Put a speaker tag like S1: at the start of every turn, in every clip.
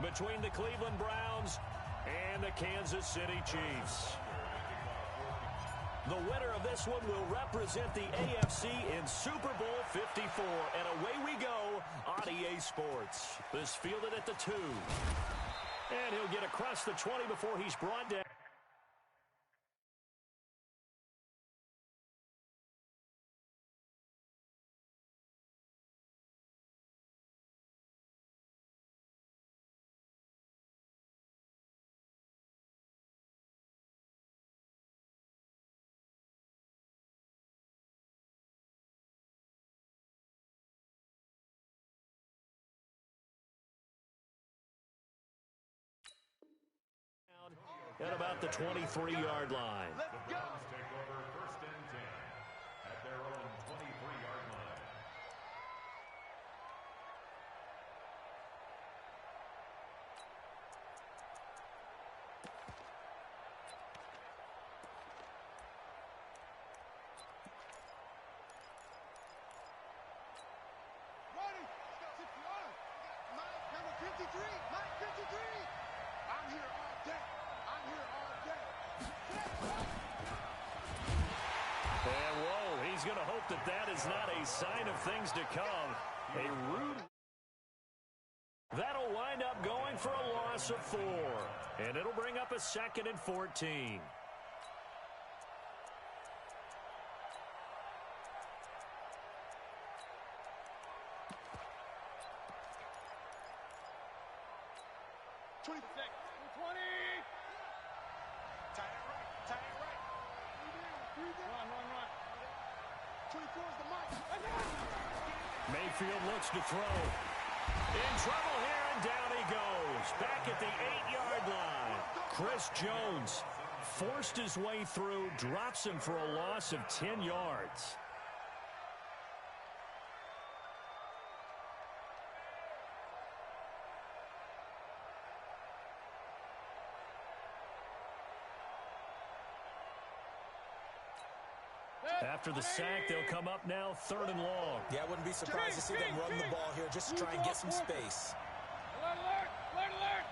S1: between the Cleveland Browns and the Kansas City Chiefs. The winner of this one will represent the AFC in Super Bowl 54. And away we go on EA Sports. This fielded at the 2. And he'll get across the 20 before he's brought down. At about the 23-yard line.
S2: Let's go. Take over first and 10 at their own 23-yard line.
S3: Ready? Mike number 53. Mike 53. I'm here all day. I'm here all day.
S1: And whoa, he's going to hope that that is not a sign of things to come. A rude. That'll wind up going for a loss of 4. And it'll bring up a 2nd and 14. Mayfield looks to throw. In trouble here, and down he goes. Back at the 8-yard line. Chris Jones forced his way through, drops him for a loss of 10 yards. After the sack, they'll come up now 3rd and long.
S4: Yeah, I wouldn't be surprised to see them run the ball here just to try and get some space.
S3: Alert, alert, alert.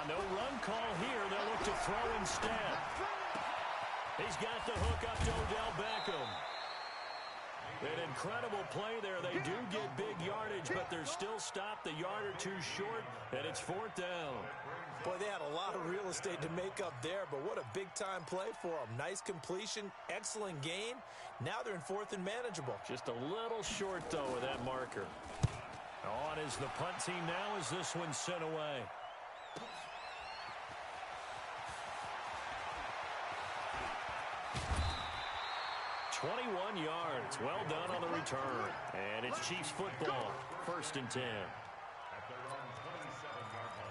S1: No run call here. They'll look to throw instead. He's got the hook up to Odell Beckham. An incredible play there. They do get big yardage, but they're still stopped a yard or 2 short, and it's 4th down.
S4: Boy, they had a lot of real estate to make up there, but what a big-time play for them. Nice completion, excellent game. Now they're in 4th and manageable.
S1: Just a little short, though, with that marker. On is the punt team now as this one's sent away. "21 yards. Well done on the return. And it's Chiefs football. 1st and 10.
S2: At their own 27-yard line.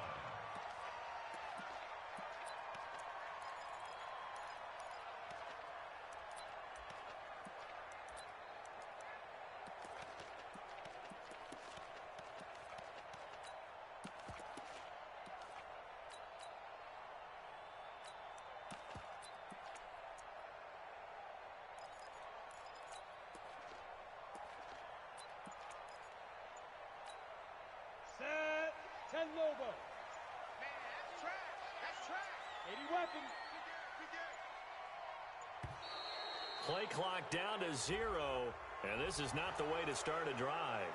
S3: Set. 10 Lobo. Man, that's trash. That's trash. 80 weapon.
S1: Play clock down to 0, and this is not the way to start a drive.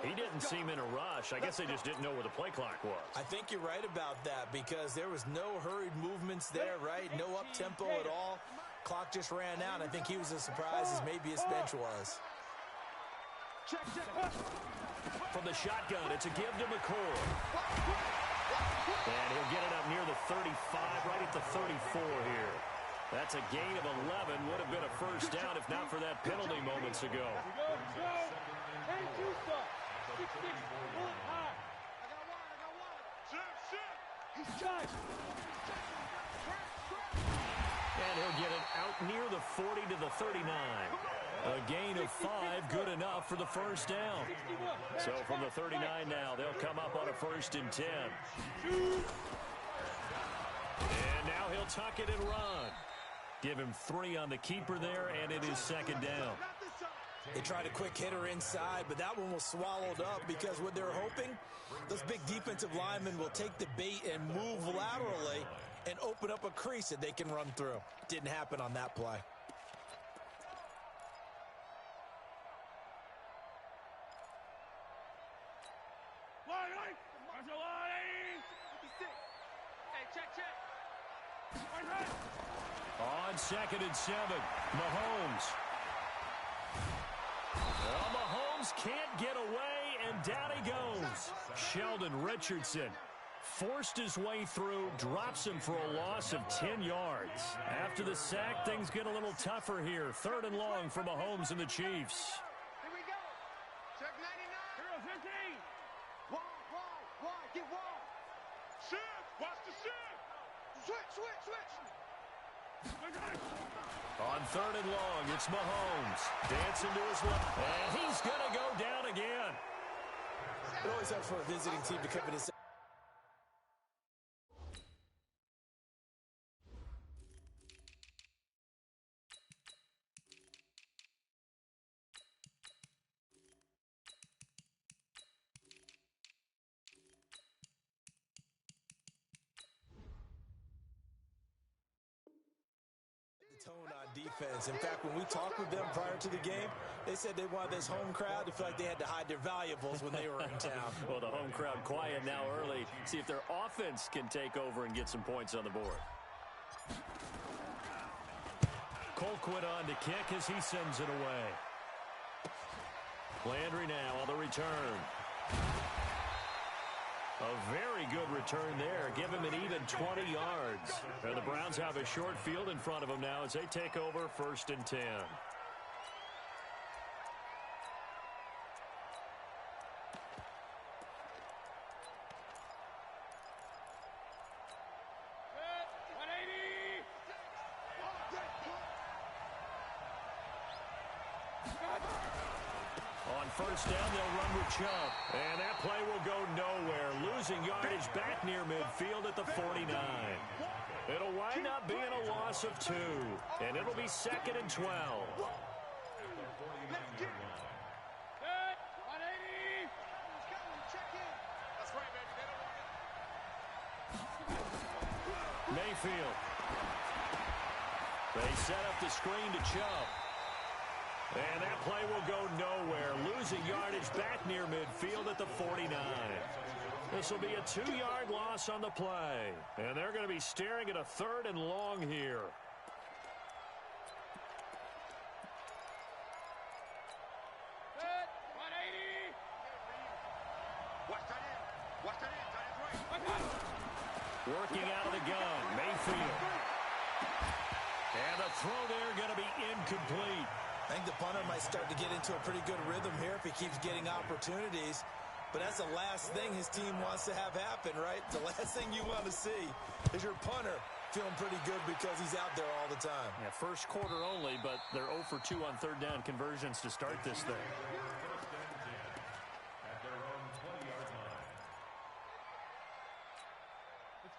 S1: He didn't seem in a rush. I guess they just didn't know where the play clock was.
S4: I think you're right about that because there was no hurried movements there, right? No up-tempo at all. Clock just ran out. I think he was as surprised as maybe his bench was.
S3: Check, check.
S1: From the shotgun, it's a give to McCoy. And he'll get it up near the 35, right at the 34 here. That's a gain of 11. Would have been a first down if not for that penalty moments ago.
S3: Go. Hey, 2-star. 6'6", bullet high. I got one. Shit. He's charged.
S1: And he'll get it out near the 40 to the 39. A gain of 5, good enough for the first down. So from the 39 now, they'll come up on a 1st and 10. And now he'll tuck it and run. Give him 3 on the keeper there, and it is 2nd down.
S4: They tried a quick hitter inside, but that one was swallowed up because what they're hoping, those big defensive linemen will take the bait and move laterally and open up a crease that they can run through. Didn't happen on that play.
S1: On 2nd and 7, Mahomes. Well, Mahomes can't get away, and down he goes. Sheldon Richardson forced his way through, drops him for a loss of 10 yards. After the sack, things get a little tougher here. 3rd and long for Mahomes and the Chiefs.
S3: Here we go. Check 99. 15. Wide. Get wide. Shift. Watch the shift. Switch.
S1: On 3rd and long, it's Mahomes. Dancing to his left. And he's going to go down again.
S4: It always helps for a visiting team to come in and say, tone on defense. In fact, when we talked with them prior to the game, they said they wanted this home crowd to feel like they had to hide their valuables when they were in town.
S1: Well, the home crowd quiet now early. See if their offense can take over and get some points on the board. Colquitt on to kick as he sends it away. Landry now on the return. A very good return there. Give him an even 20 yards. And the Browns have a short field in front of them now as they take over 1st and 10. On 1st down, they'll run with Chubb. And that play will go nowhere. Losing yardage back near midfield at the 49. It'll wind up being a loss of 2. And it'll be 2nd and 12. Mayfield. They set up the screen to Chubb. And that play will go nowhere. Losing yardage back near midfield at the 49. This will be a 2-yard loss on the play. And they're going to be staring at a 3rd and long here. Working out of the gun, Mayfield. And the throw there going to be incomplete.
S4: I think the punter might start to get into a pretty good rhythm here if he keeps getting opportunities. But that's the last thing his team wants to have happen, right? The last thing you want to see is your punter feeling pretty good because he's out there all the time.
S1: Yeah, first quarter only, but they're 0 for 2 on 3rd down conversions to start this thing.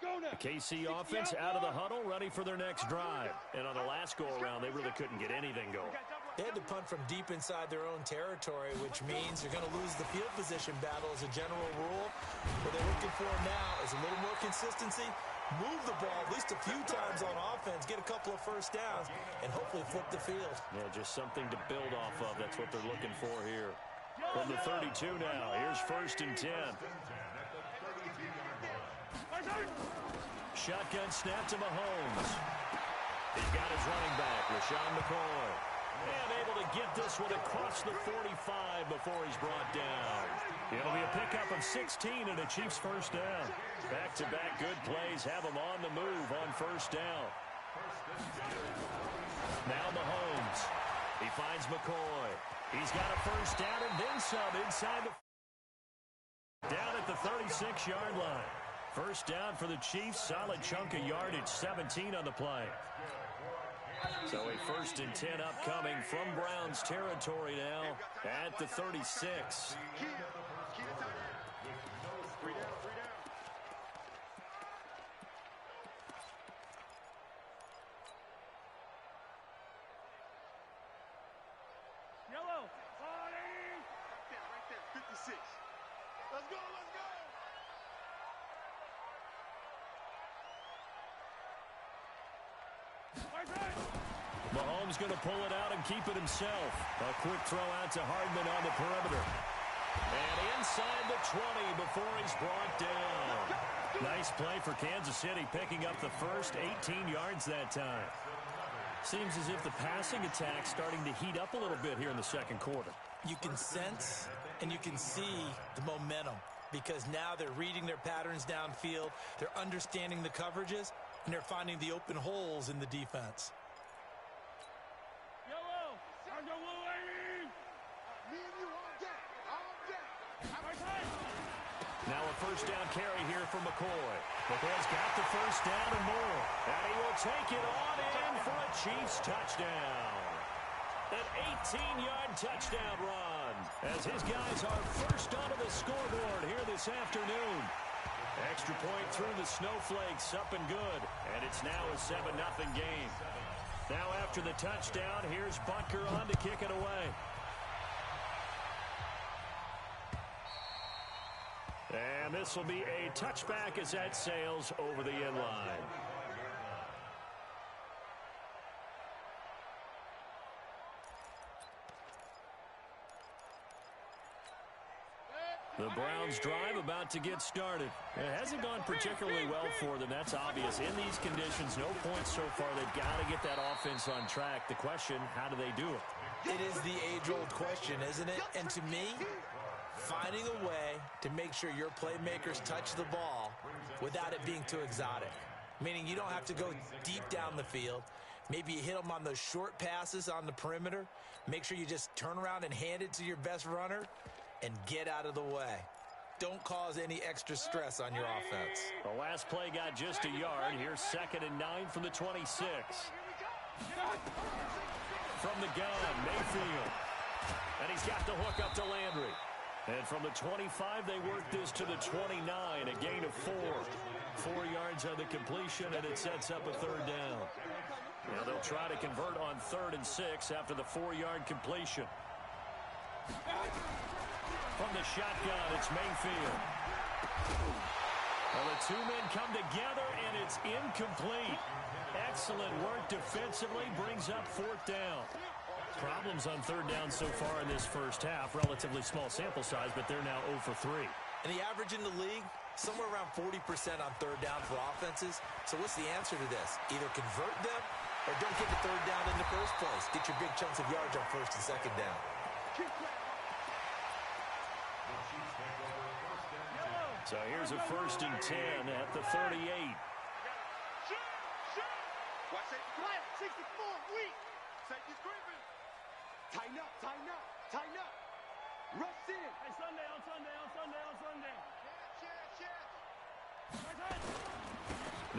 S1: The KC offense out of the huddle, ready for their next drive. And on the last go-around, they really couldn't get anything going.
S4: They had to punt from deep inside their own territory, which means they're going to lose the field position battle as a general rule. What they're looking for now is a little more consistency, move the ball at least a few times on offense, get a couple of 1st downs, and hopefully flip the field. Yeah, just something to build off of. That's what they're looking for here. From the 32 now, here's 1st and 10. Shotgun snap to Mahomes. He's got his running back, LaShawn McCoy. And able to get this one across the 45 before he's brought down. It'll be a pickup of 16 and a Chiefs 1st down. Back-to-back good plays have them on the move on 1st down. Now Mahomes. He finds McCoy. He's got a 1st down and then some inside the... Down at the 36-yard line. 1st down for the Chiefs. Solid chunk of yardage. 17 on the play. So a 1st and 10 upcoming from Browns territory now at the 36. Yellow.
S3: Right there, 56. Let's go, let's go.
S4: Mahomes going to pull it out and keep it himself. A quick throw out to Hardman on the perimeter. And inside the 20 before he's brought down. Nice play for Kansas City, picking up the first 18 yards that time. Seems as if the passing attack's starting to heat up a little bit here in the second quarter.
S5: You can sense and you can see the momentum because now they're reading their patterns downfield, they're understanding the coverages, and they're finding the open holes in the defense.
S3: Yellow, me and you all day, all day.
S4: Now a first down carry here for McCoy. McCoy's got the first down and more. And he will take it on in for a Chiefs touchdown. An 18-yard touchdown run as his guys are first onto the scoreboard here this afternoon. Extra point through the snowflakes, up and good. And it's now a 7-0 game. Now after the touchdown, here's Butker on to kick it away. And this will be a touchback as that sails over the end line. The Browns drive about to get started. It hasn't gone particularly well for them. That's obvious. In these conditions, no points so far. They've got to get that offense on track. The question, how do they do it?
S5: It is the age-old question, isn't it? And to me, finding a way to make sure your playmakers touch the ball without it being too exotic. Meaning you don't have to go deep down the field. Maybe you hit them on those short passes on the perimeter. Make sure you just turn around and hand it to your best runner and get out of the way. Don't cause any extra stress on your offense.
S4: The last play got just a yard. Here's 2nd and 9 from the 26. From the gun, Mayfield. And he's got the hook up to Landry. And from the 25, they work this to the 29, a gain of 4. 4 yards on the completion, and it sets up a third down. Now they'll try to convert on 3rd and 6 after the 4-yard completion. From the shotgun, it's Mayfield. Well, the two men come together, and it's incomplete. Excellent work defensively, brings up 4th down. Problems on 3rd down so far in this first half. Relatively small sample size, but they're now 0 for 3.
S5: And the average in the league, somewhere around 40% on 3rd down for offenses. So what's the answer to this? Either convert them or don't get the 3rd down in the first place. Get your big chunks of yards on 1st and 2nd down.
S4: So here's a 1st and 10 at the 38.
S3: Watch safety quiet. 64, weak. Safety's creeping. Tighten up, tighten up, tighten up. Rush in.
S6: Hey, Sunday, on Sunday, on Sunday, on Sunday.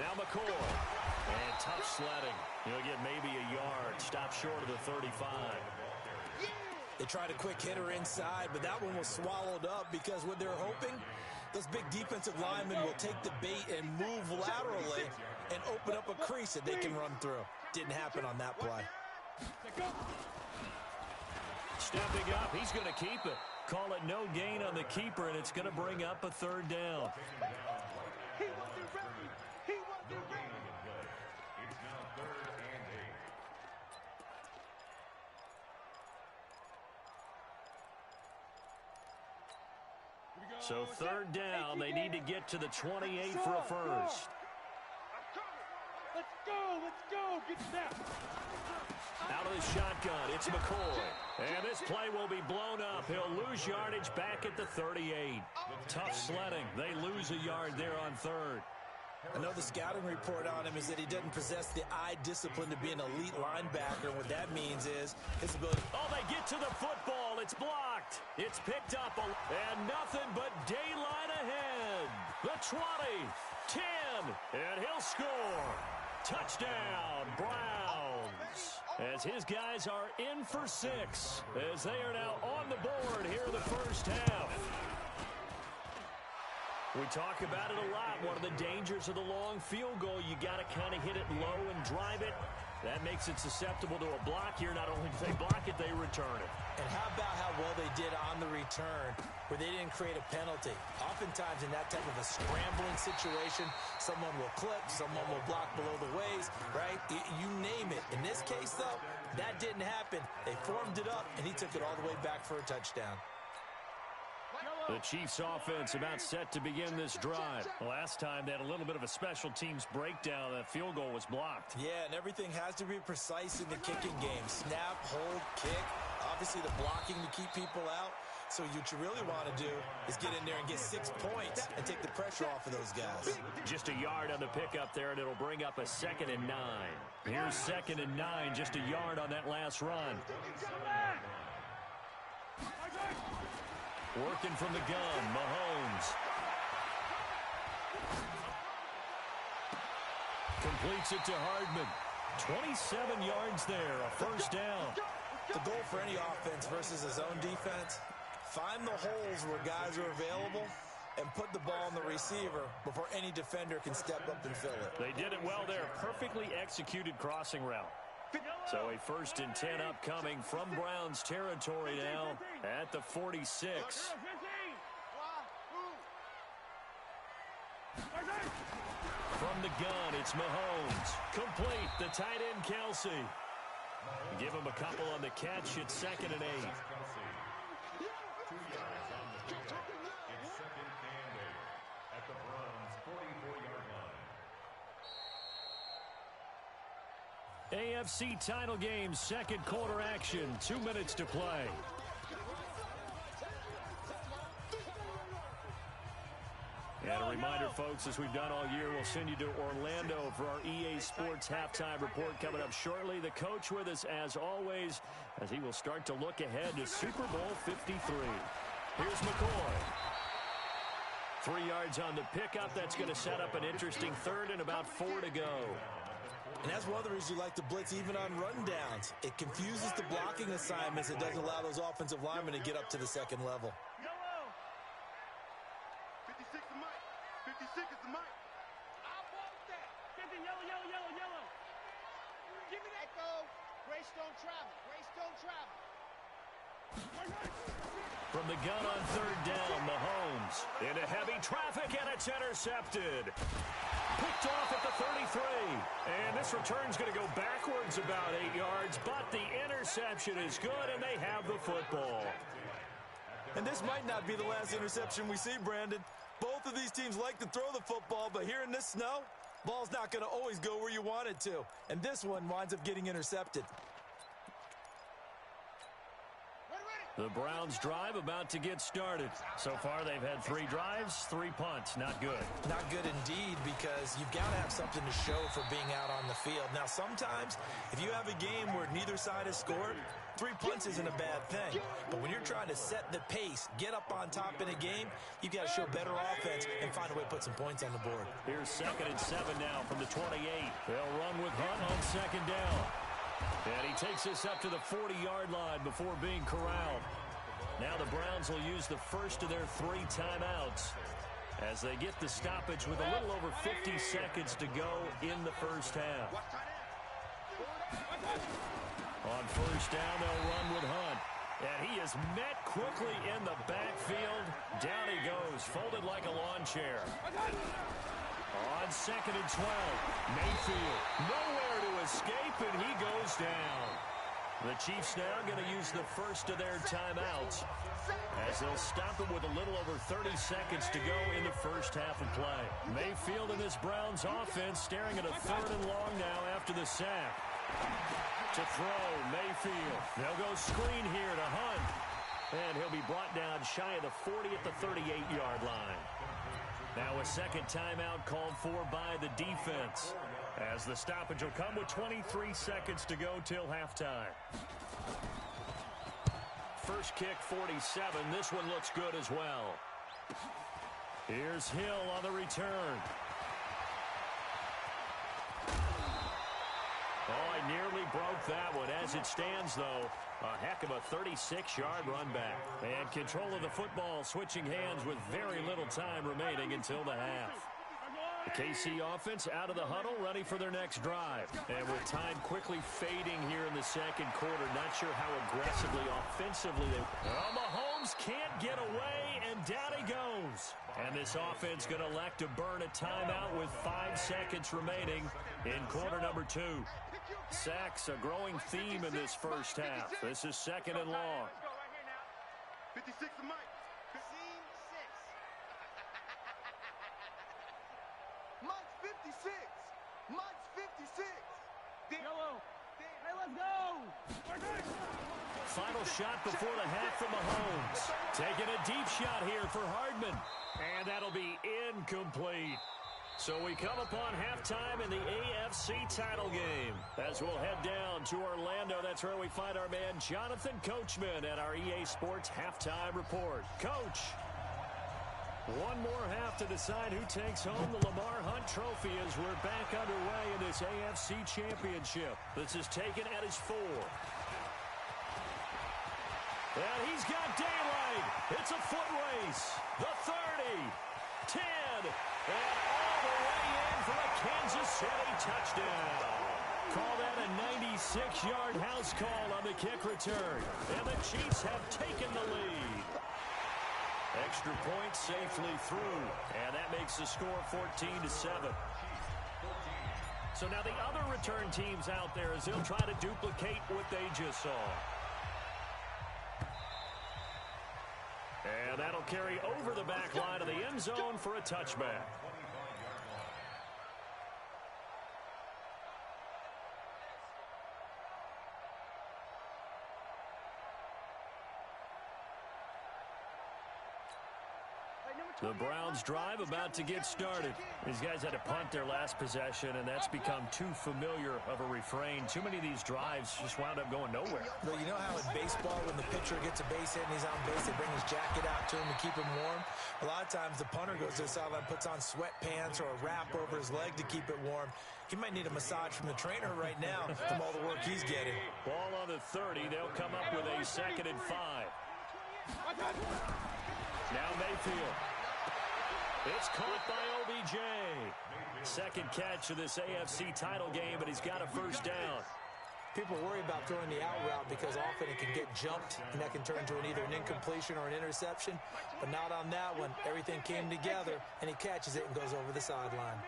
S4: Now McCoy. And tough sledding. He'll get maybe a yard. Stop short of the 35.
S5: They tried a quick hitter inside, but that one was swallowed up because what they're hoping, those big defensive linemen will take the bait and move laterally and open up a crease that they can run through. Didn't happen on that play.
S4: Stepping up, he's going to keep it. Call it no gain on the keeper, and it's going to bring up a 3rd down.
S3: He wasn't ready. He wasn't ready.
S2: It's now 3rd and 8.
S4: So 3rd down, they need to get to the 28 for a first.
S6: Let's go, get that.
S4: Out of the shotgun, it's McCoy. And this play will be blown up. He'll lose yardage back at the 38. Tough sledding. They lose a yard there on 3rd.
S5: I know the scouting report on him is that he doesn't possess the eye discipline to be an elite linebacker. And what that means is his ability.
S4: Oh, they get to the football. It's blocked. It's picked up. And nothing but daylight ahead. The 20, 10, and he'll score. Touchdown, Browns. As his guys are in for 6. As they are now on the board here in the first half. We talk about it a lot. One of the dangers of the long field goal, you got to kind of hit it low and drive it. That makes it susceptible to a block here. Not only do they block it, they return it.
S5: And how about how well they did on the return where they didn't create a penalty? Oftentimes in that type of a scrambling situation, someone will clip, someone will block below the waist, right? You name it. In this case, though, that didn't happen. They formed it up, and he took it all the way back for a touchdown.
S4: The Chiefs offense about set to begin this drive. Last time they had a little bit of a special teams breakdown. That field goal was blocked.
S5: Yeah, and everything has to be precise in the kicking game. Snap, hold, kick. Obviously the blocking to keep people out. So what you really want to do is get in there and get 6 points and take the pressure off of those guys.
S4: Just a yard on the pickup there, and it'll bring up a 2nd and 9. Here's 2nd and 9, just a yard on that last run. Working from the gun, Mahomes. Completes it to Hardman. 27 yards there, a first down.
S5: The goal for any offense versus a zone defense, find the holes where guys are available and put the ball on the receiver before any defender can step up and fill it.
S4: They did it well there. Perfectly executed crossing route. So a 1st and 10 upcoming from Browns territory now at the 46. From the gun, it's Mahomes. Complete, the tight end, Kelsey. Give him a couple on the catch. It's 2nd and 8.
S2: 2 yards on the pickup. It's 2nd and 8 at the Browns' 44-yard line.
S4: AFC title game, 2nd quarter action. 2 minutes to play. And a reminder, folks, as we've done all year, we'll send you to Orlando for our EA Sports halftime report coming up shortly. The coach with us, as always, as he will start to look ahead to Super Bowl 53. Here's McCoy. 3 yards on the pickup. That's going to set up an interesting 3rd and about 4 to go.
S5: And that's one of the reasons you like to blitz even on rundowns. It confuses the blocking assignments. It doesn't allow those offensive linemen to get up to the 2nd level.
S3: 56 is Mike. 56 is Mike. I want that.
S6: 50, yellow, yellow, yellow, yellow.
S3: Give me that. Go. Grace don't travel. Grace don't travel.
S4: From the gun on 3rd down, Mahomes into heavy traffic, and it's intercepted. Picked off at the 33. And this return's going to go backwards about 8 yards, but the interception is good, and they have the football.
S5: And this might not be the last interception we see, Brandon. Both of these teams like to throw the football, but here in this snow, ball's not going to always go where you want it to. And this one winds up getting intercepted.
S4: The Browns drive about to get started. So far, they've had 3 drives, 3 punts. Not good.
S5: Not good indeed, because you've got to have something to show for being out on the field. Now, sometimes, if you have a game where neither side has scored, 3 punts isn't a bad thing. But when you're trying to set the pace, get up on top in a game, you've got to show better offense and find a way to put some points on the board.
S4: Here's 2nd and 7 now from the 28. They'll run with Hunt on 2nd down. And he takes us up to the 40-yard line before being corralled. Now the Browns will use the first of their 3 timeouts as they get the stoppage with a little over 50 seconds to go in the first half. On 1st down, they'll run with Hunt. And he is met quickly in the backfield. Down he goes, folded like a lawn chair. On 2nd and 12, Mayfield nowhere to escape, and he goes down. The Chiefs now going to use the first of their timeouts as they'll stop him with a little over 30 seconds to go in the first half of play. Mayfield and this Browns offense staring at a 3rd and long now after the sack. To throw, Mayfield. They'll go screen here to Hunt. And he'll be brought down shy of the 40 at the 38-yard line. Now a 2nd timeout called for by the defense, as the stoppage will come with 23 seconds to go till halftime. First kick, 47. This one looks good as well. Here's Hill on the return. Oh, I nearly broke that one. As it stands, though, a heck of a 36-yard run back. And control of the football switching hands with very little time remaining until the half. The KC offense out of the huddle, ready for their next drive. And with time quickly fading here in the second quarter, not sure how aggressively, offensively they... Oh, Mahomes can't get away, and down he goes. And this offense going to elect to burn a timeout with 5 seconds remaining in quarter number 2. Sacks, a growing theme in this first half. This is second and long.
S3: 56 to Mike. Mike's 56. Mike's 56.
S6: Yellow. Hey, let's go.
S4: Final shot before the half from Mahomes. Taking a deep shot here for Hardman. And that'll be incomplete. So we come upon halftime in the AFC title game. As we'll head down to Orlando, that's where we find our man Jonathan Coachman at our EA Sports Halftime Report. Coach, one more half to decide who takes home the Lamar Hunt Trophy as we're back underway in this AFC Championship. This is taken at his 4. And he's got daylight. It's a foot race. The 30, 10, and all the way in for a Kansas City touchdown. Call that a 96-yard house call on the kick return. And the Chiefs have taken the lead. Extra point safely through. And that makes the score 14-7. So now the other return teams out there as they'll try to duplicate what they just saw. And that'll carry over the back line of the end zone for a touchback. The Browns drive about to get started. These guys had to punt their last possession, and that's become too familiar of a refrain. Too many of these drives just wound up going nowhere.
S5: Well, you know how in baseball, when the pitcher gets a base hit and he's on base, they bring his jacket out to him to keep him warm? A lot of times the punter goes to the sideline, puts on sweatpants or a wrap over his leg to keep it warm. He might need a massage from the trainer right now from all the work he's getting.
S4: Ball on the 30. They'll come up with a 2nd and 5. Now Mayfield. It's caught by OBJ. Second catch of this AFC title game, but he's got a first down.
S5: People worry about throwing the out route because often it can get jumped, and that can turn into either an incompletion or an interception. But not on that one. Everything came together, and he catches it and goes over the sideline.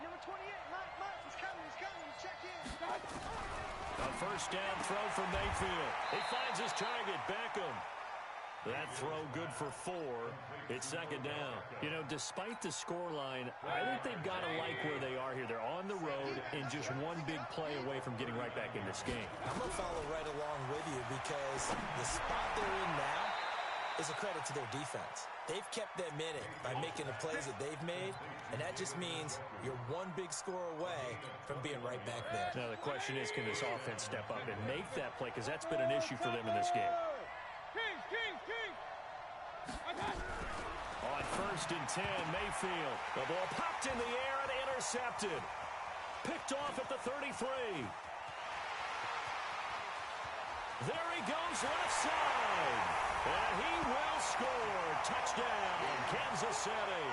S3: Number 28, Mike, he's coming, check in.
S4: A first down throw from Mayfield. He finds his target, Beckham. That throw good for 4. It's 2nd down. You know, despite the scoreline, I think they've got to like where they are here. They're on the road and just one big play away from getting right back in this game.
S5: I'm going to follow right along with you because the spot they're in now is a credit to their defense. They've kept them in it by making the plays that they've made, and that just means you're one big score away from being right back there.
S4: Now, the question is, can this offense step up and make that play? Because that's been an issue for them in this game. On 1st and 10, Mayfield. The ball popped in the air and intercepted. Picked off at the 33. There he goes left side. And he will score. Touchdown, Kansas City.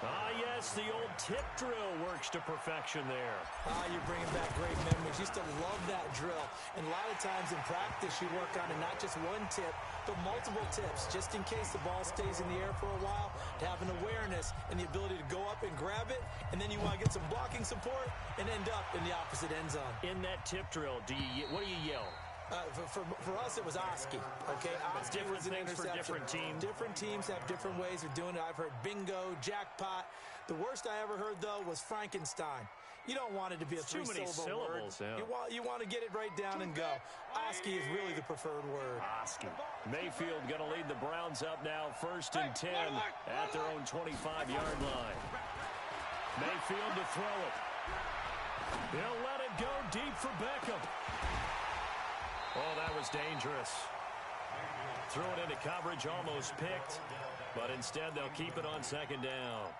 S4: Ah, yes, the old tip drill works to perfection there.
S5: Ah, you're bringing back great memories. Used to love that drill. And a lot of times in practice, you work on it, not just one tip, but multiple tips, just in case the ball stays in the air for a while, to have an awareness and the ability to go up and grab it, and then you want to get some blocking support and end up in the opposite end zone.
S4: In that tip drill, what do you yell?
S5: For us, it was Oski. Okay, Oski was an interception.
S4: For different teams.
S5: Different teams have different ways of doing it. I've heard bingo, jackpot. The worst I ever heard, though, was Frankenstein. You don't want it to be a three-syllable word. Yeah. You want to get it right down and go. Oski is really the preferred word.
S4: Oski. Mayfield going to lead the Browns up now, 1st and 10 at their own 25-yard line. Mayfield to throw it. He'll let it go deep for Beckham. Oh, that was dangerous. Threw it into coverage, almost picked, but instead they'll keep it on 2nd down.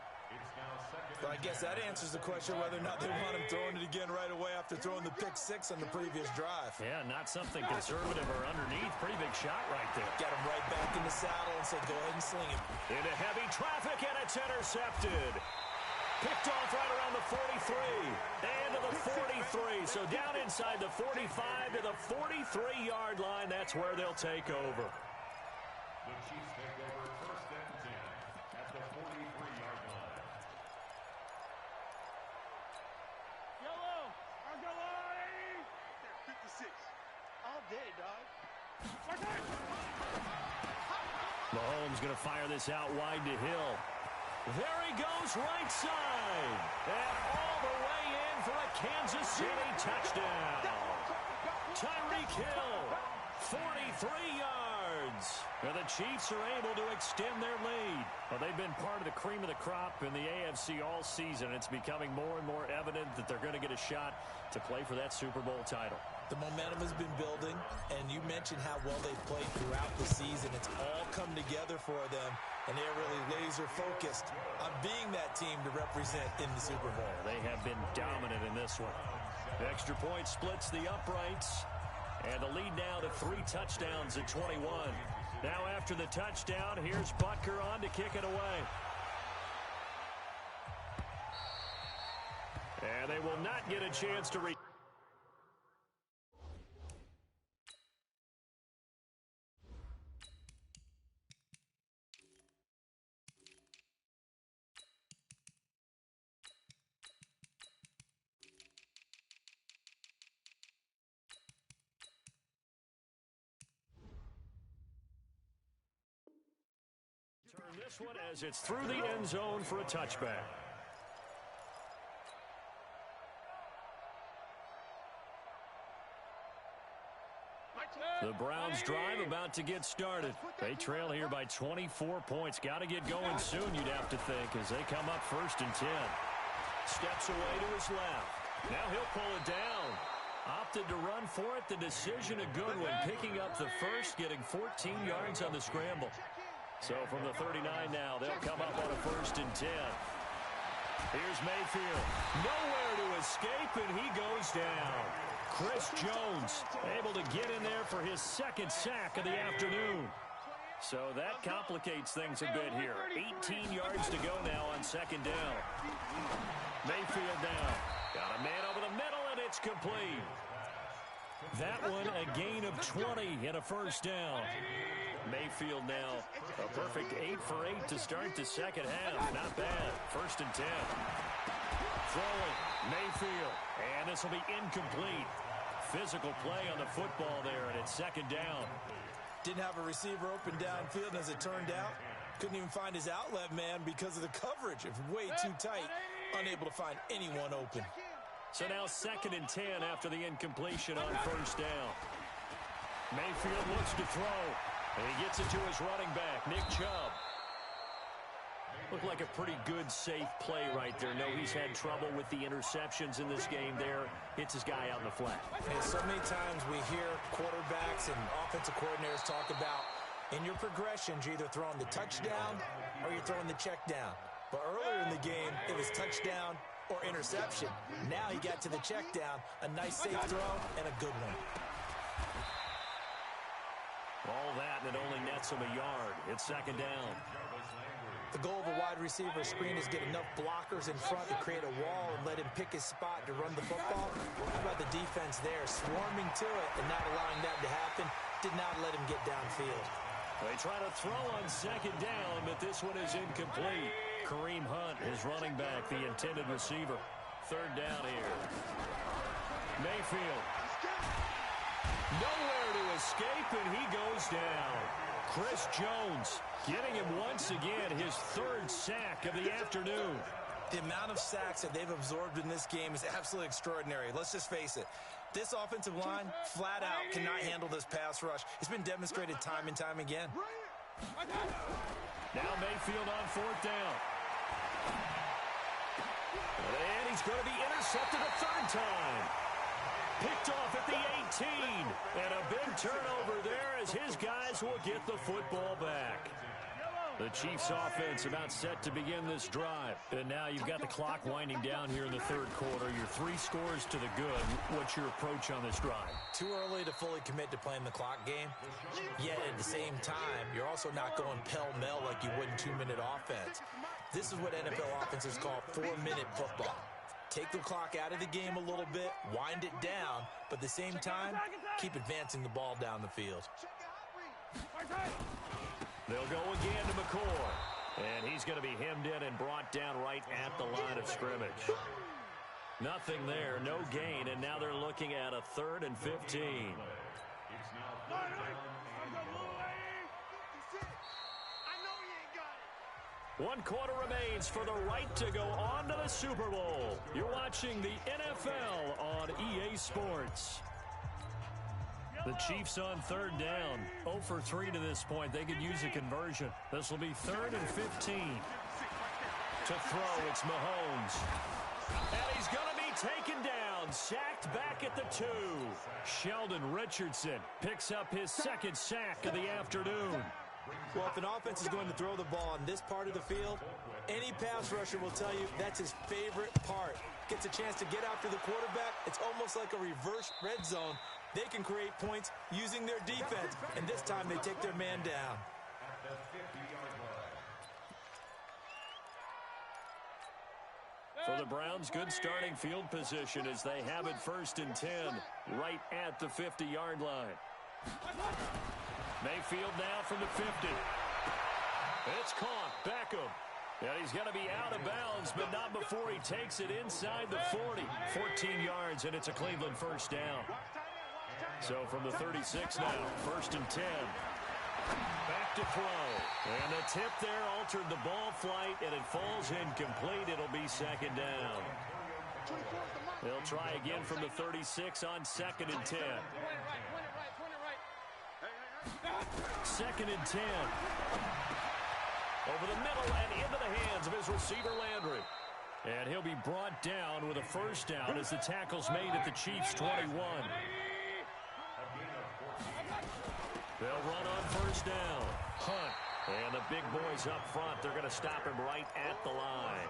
S5: Well, I guess that answers the question whether or not they want him throwing it again right away after throwing the pick six on the previous drive.
S4: Yeah, not something conservative or underneath. Pretty big shot right there.
S5: Got him right back in the saddle and said, go ahead and sling it.
S1: Into heavy traffic, and it's intercepted. Picked off right around the 43. And to the 43. So down inside the 45 to the 43-yard line. That's where they'll take over.
S2: The Chiefs take over first and 10 at the 43-yard line.
S6: Yellow! I'll go on!
S3: 56. All day, dog.
S1: Mahomes going to fire this out wide to Hill. There he goes, right side. And all the way in for a Kansas City touchdown. Tyreek Hill, 43 yards. Now the Chiefs are able to extend their lead. Well, they've been part of the cream of the crop in the AFC all season. It's becoming more and more evident that they're going to get a shot to play for that Super Bowl title.
S5: The momentum has been building, and you mentioned how well they've played throughout the season. It's all come together for them, and they're really laser-focused on being that team to represent in the Super Bowl.
S1: They have been dominant in this one. The extra point splits the uprights, and the lead now to 3 touchdowns at 21. Now after the touchdown, here's Butker on to kick it away. And they will not get a chance to turn this one as it's through the end zone for a touchback. The Browns drive about to get started. They trail here by 24 points. Got to get going soon, you'd have to think, as they come up first and 10. Steps away to his left. Now he'll pull it down. Opted to run for it. The decision a good one. Picking up the first, getting 14 yards on the scramble. So from the 39 now, they'll come up on a first and 10. Here's Mayfield. Nowhere to escape, and he goes down. Chris Jones able to get in there for his second sack of the afternoon. So that complicates things a bit here. 18 yards to go now on second down. Mayfield down. Got a man over the middle, and it's complete. That one a gain of 20 and a first down. Mayfield now a perfect 8 for 8 to start the second half. Not bad. First and 10. Throwing Mayfield, and this will be incomplete. Physical play on the football there, and it's second down.
S5: Didn't have a receiver open downfield, and as it turned out, couldn't even find his outlet man because of the coverage. It's way too tight, unable to find anyone open.
S1: So now second and 10 after the incompletion on first down. Mayfield looks to throw, and he gets it to his running back, Nick Chubb. Looked like a pretty good, safe play right there. No, he's had trouble with the interceptions in this game there. Hits his guy out in the flat.
S5: And so many times we hear quarterbacks and offensive coordinators talk about, in your progressions, you're either throwing the touchdown or you're throwing the check down. But earlier in the game, it was touchdown or interception. Now he got to the check down, a nice safe throw, and a good one.
S1: All that, and it only nets him a yard. It's second down.
S5: The goal of a wide receiver screen is get enough blockers in front to create a wall and let him pick his spot to run the football. How about the defense there, swarming to it and not allowing that to happen? Did not let him get downfield.
S1: They try to throw on second down, but this one is incomplete. Kareem Hunt, his running back, the intended receiver. Third down here. Mayfield. Nowhere to escape, and he goes down. Chris Jones getting him once again, his third sack of the afternoon.
S5: The amount of sacks that they've absorbed in this game is absolutely extraordinary. Let's just face it. This offensive line, flat out, cannot handle this pass rush. It's been demonstrated time and time again.
S1: Now Mayfield on fourth down. And he's going to be intercepted a third time. Picked off at the 18. And a big turnover there as his guys will get the football back.
S4: The Chiefs offense about set to begin this drive. And now you've got the clock winding down here in the third quarter. You're 3 scores to the good. What's your approach on this drive?
S5: Too early to fully commit to playing the clock game. Yet at the same time, you're also not going pell-mell like you would in 2-minute offense. This is what NFL offenses call 4-minute football. Take the clock out of the game a little bit, wind it down, but at the same time, keep advancing the ball down the field.
S4: They'll go again to McCoy. And he's going to be hemmed in and brought down right at the line of scrimmage. Nothing there, no gain, and now they're looking at a 3rd and 15. One quarter remains for the right to go on to the Super Bowl. You're watching the NFL on EA Sports. The Chiefs on 3rd down. 0 for 3 to this point. They could use a conversion. This will be 3rd and 15. To throw, it's Mahomes. And he's going to be taken down. Sacked back at the 2. Sheldon Richardson picks up his 2nd sack of the afternoon.
S5: Well, if an offense is going to throw the ball in this part of the field, any pass rusher will tell you that's his favorite part. Gets a chance to get after the quarterback. It's almost like a reverse red zone. They can create points using their defense, and this time they take their man down.
S4: For the Browns, good starting field position as they have it 1st and 10 right at the 50-yard line. Mayfield now from the 50. It's caught. Beckham. And he's going to be out of bounds, but not before he takes it inside the 40. 14 yards, and it's a Cleveland 1st down. So from the 36 now, 1st and 10. Back to throw. And the tip there altered the ball flight, and it falls incomplete. It'll be 2nd down. They'll try again from the 36 on 2nd and 10. 2nd and 10. Over the middle and into the hands of his receiver, Landry. And he'll be brought down with a 1st down as the tackle's made at the Chiefs' 21. They'll run on 1st down. Hunt. And the big boys up front, they're going to stop him right at the line.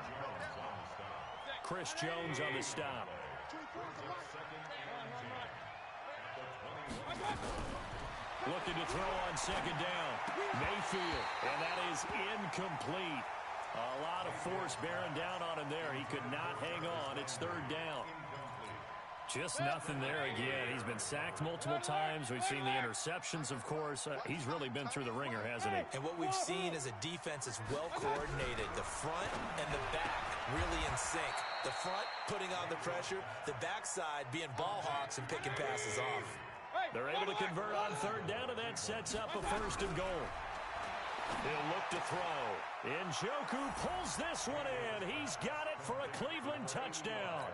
S4: Chris Jones on the stop. Looking to throw on 2nd down. Mayfield, and that is incomplete. A lot of force bearing down on him there. He could not hang on. It's 3rd down. Just nothing there again. He's been sacked multiple times. We've seen the interceptions, of course. He's really been through the ringer, hasn't he?
S5: And what we've seen is a defense that's well coordinated. The front and the back really in sync. The front putting on the pressure. The backside being ball hawks and picking passes off.
S4: They're able to convert on 3rd down, and that sets up a 1st and goal. He'll look to throw. Njoku pulls this one in. He's got it for a Cleveland touchdown.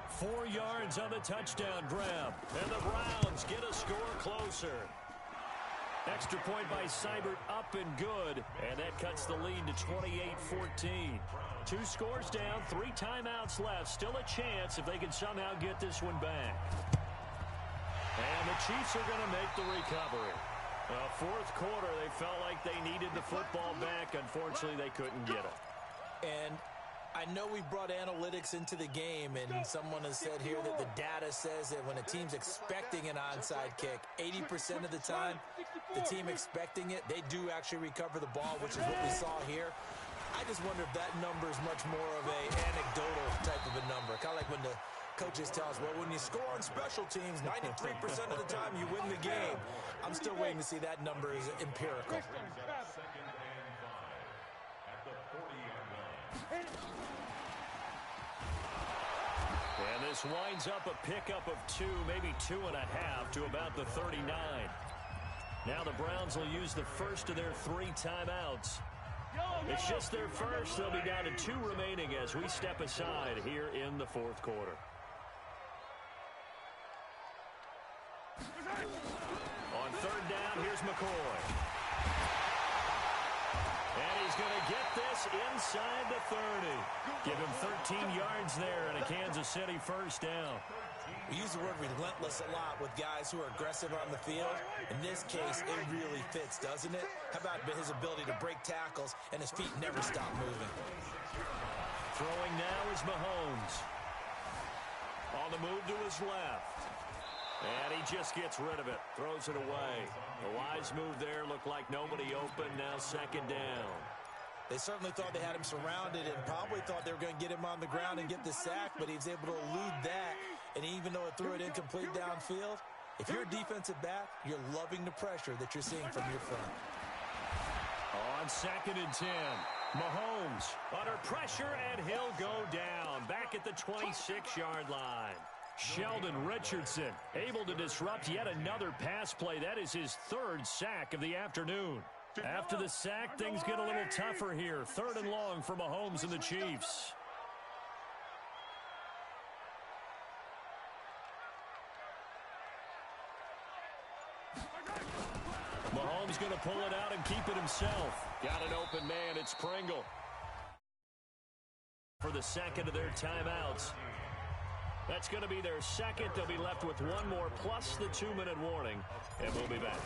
S4: 4 yards on the touchdown grab. And the Browns get a score closer. Extra point by Seibert up and good. And that cuts the lead to 28-14. 2 scores down, 3 timeouts left. Still a chance if they can somehow get this one back. And the Chiefs are going to make the recovery. 4th quarter, they felt like they needed the football back. Unfortunately, they couldn't get it.
S5: And I know we brought analytics into the game, and someone has said here that the data says that when a team's expecting an onside kick, 80% of the time, the team expecting it, they do actually recover the ball, which is what we saw here. I just wonder if that number is much more of a anecdotal type of a number. Kind of like when the coaches tell us, well, when you score on special teams, 93% of the time you win the game. I'm still waiting to see that number is empirical.
S4: And this winds up a pickup of 2, maybe 2.5 to about the 39. Now the Browns will use the first of their 3 timeouts. It's just their first. They'll be down to 2 remaining as we step aside here in the 4th quarter. On 3rd down, here's McCoy. And he's going to get this inside the 30. Give him 13 yards there and a Kansas City first down.
S5: We use the word relentless a lot with guys who are aggressive on the field. In this case, it really fits, doesn't it? How about his ability to break tackles and his feet never stop moving?
S4: Throwing now is Mahomes. On the move to his left. And he just gets rid of it. Throws it away. The wise move there. Looked like nobody open. Now second down.
S5: They certainly thought they had him surrounded and probably thought they were going to get him on the ground and get the sack, but he was able to elude that. And even though it threw it incomplete downfield, if you're a defensive back, you're loving the pressure that you're seeing from your front.
S4: On 2nd and 10, Mahomes under pressure, and he'll go down back at the 26-yard line. Sheldon Richardson able to disrupt yet another pass play. That is his 3rd sack of the afternoon. After the sack, things get a little tougher here. 3rd and long for Mahomes and the Chiefs. Mahomes going to pull it out and keep it himself. Got an open man. It's Pringle. For the second of their timeouts. That's going to be their second. They'll be left with one more plus the 2-minute warning. And we'll be back.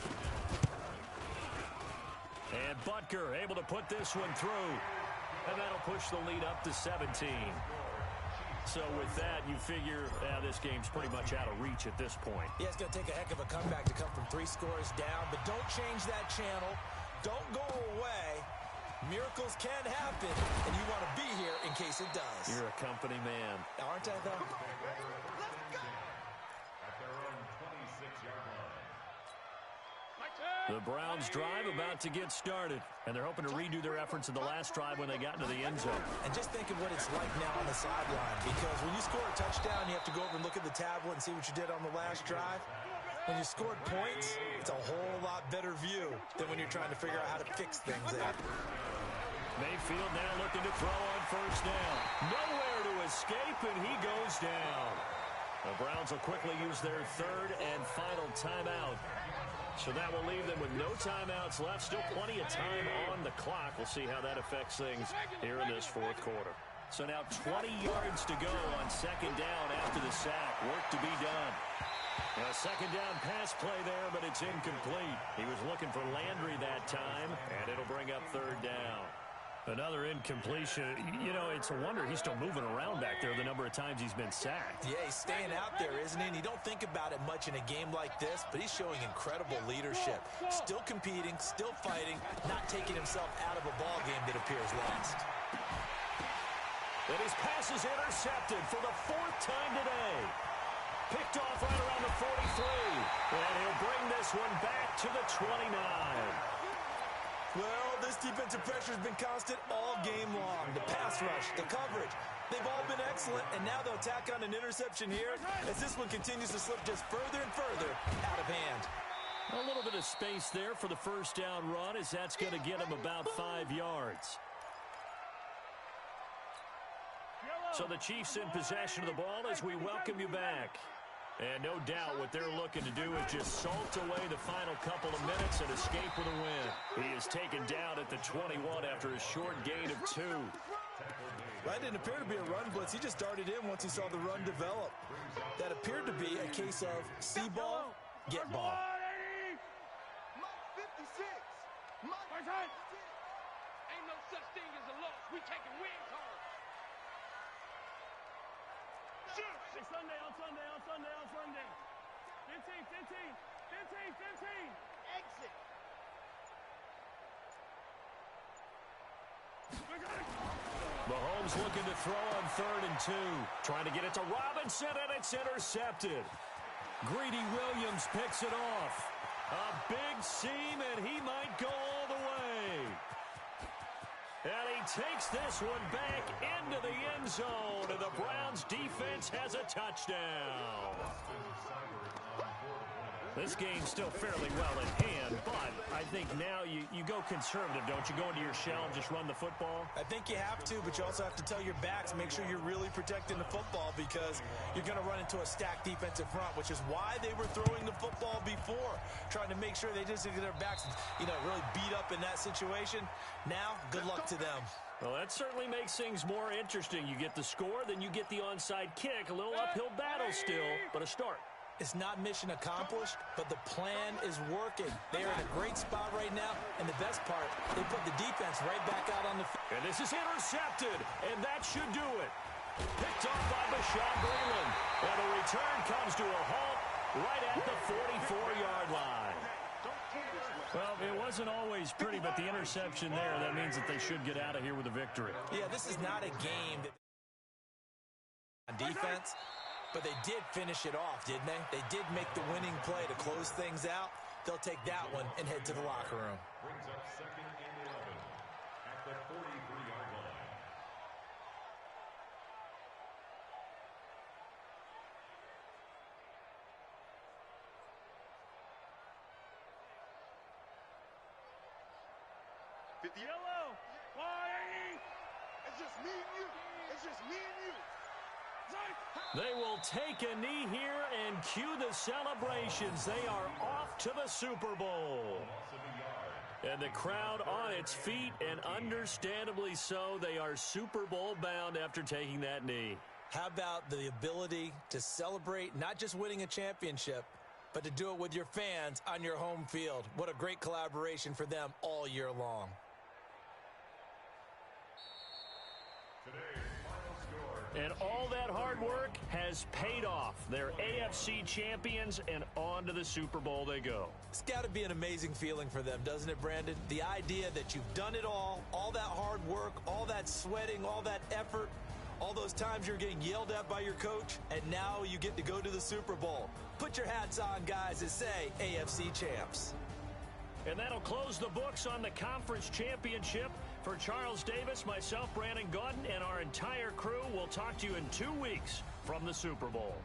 S4: And Butker able to put this one through. And that'll push the lead up to 17. So with that, you figure this game's pretty much out of reach at this point.
S5: Yeah, it's going to take a heck of a comeback to come from 3 scores down. But don't change that channel. Don't go away. Miracles can happen, and you want to be here in case it does.
S4: You're a company man.
S5: Aren't I, though?
S2: At their own 26-yard line.
S4: The Browns drive about to get started, and they're hoping to redo their efforts in the last drive when they got into the end zone.
S5: And just think of what it's like now on the sideline, because when you score a touchdown, you have to go over and look at the tablet and see what you did on the last drive. When you scored points, it's a whole lot better view than when you're trying to figure out how to fix things there.
S4: Mayfield now looking to throw on first down. Nowhere to escape, and he goes down. The Browns will quickly use their 3rd and final timeout. So that will leave them with no timeouts left. Still plenty of time on the clock. We'll see how that affects things here in this 4th quarter. So now 20 yards to go on 2nd down after the sack. Work to be done. A 2nd down pass play there, but it's incomplete. He was looking for Landry that time, and it'll bring up 3rd down. Another incompletion. You know, it's a wonder he's still moving around back there the number of times he's been sacked.
S5: Yeah, he's staying out there, isn't he? And you don't think about it much in a game like this, but he's showing incredible leadership. Still competing, still fighting, not taking himself out of a ball game that appears lost.
S4: And his pass is intercepted for the 4th time today. Picked off right around the 43. And he'll bring this one back to the 29.
S5: Well, this defensive pressure has been constant all game long. The pass rush, the coverage, they've all been excellent, and now they'll tack on an interception here as this one continues to slip just further and further out of hand.
S4: A little bit of space there for the first down run, as that's going to get him about 5 yards. So the Chiefs in possession of the ball as we welcome you back. And no doubt what they're looking to do is just salt away the final couple of minutes and escape with a win. He is taken down at the 21 after a short gain of 2.
S5: Well, that didn't appear to be a run blitz. He just darted in once he saw the run develop. That appeared to be a case of see ball, get ball.
S3: Mike 56. Mike 56.
S6: Ain't no such thing as a loss. We taking wins home. Hey, Sunday, on Sunday, on Sunday, on Sunday. 15, 15, 15, 15.
S3: Exit.
S4: Mahomes looking to throw on 3rd and 2. Trying to get it to Robinson, and it's intercepted. Greedy Williams picks it off. A big seam, and he might go all the way. And he takes this one back into the end zone, and the Browns defense has a touchdown. This game's still fairly well in hand, but I think now you go conservative, don't you? Go into your shell and just run the football?
S5: I think you have to, but you also have to tell your backs, make sure you're really protecting the football because you're going to run into a stacked defensive front, which is why they were throwing the football before, trying to make sure they just get their backs, really beat up in that situation. Now, good luck to them.
S4: Well, that certainly makes things more interesting. You get the score, then you get the onside kick. A little uphill battle still, but a start.
S5: It's not mission accomplished, but the plan is working. They are in a great spot right now, and the best part, they put the defense right back out on the field.
S4: And this is intercepted, and that should do it. Picked off by Bashaud Breeland, and the return comes to a halt right at the 44-yard line. Well, it wasn't always pretty, but the interception there, that means that they should get out of here with a victory.
S5: Yeah, this is not a game that on defense. But they did finish it off, didn't they? They did make the winning play to close things out. They'll take that one and head to the locker room.
S2: Brings up 2nd and 11 at the 43-yard line.
S6: Yellow. Why?
S3: It's just me and you. It's just me and you.
S4: They will take a knee here and cue the celebrations. They are off to the Super Bowl. And the crowd on its feet, and understandably so. They are Super Bowl bound after taking that knee.
S5: How about the ability to celebrate not just winning a championship, but to do it with your fans on your home field? What a great collaboration for them all year long.
S4: And all that hard work has paid off. They're AFC champions, and on to the Super Bowl they go.
S5: It's got to be an amazing feeling for them, doesn't it, Brandon? The idea that you've done it all that hard work, all that sweating, all that effort, all those times you're getting yelled at by your coach, and now you get to go to the Super Bowl. Put your hats on, guys, and say AFC champs.
S4: And that'll close the books on the conference championship. For Charles Davis, myself, Brandon Gaudin, and our entire crew, we'll talk to you in 2 weeks from the Super Bowl.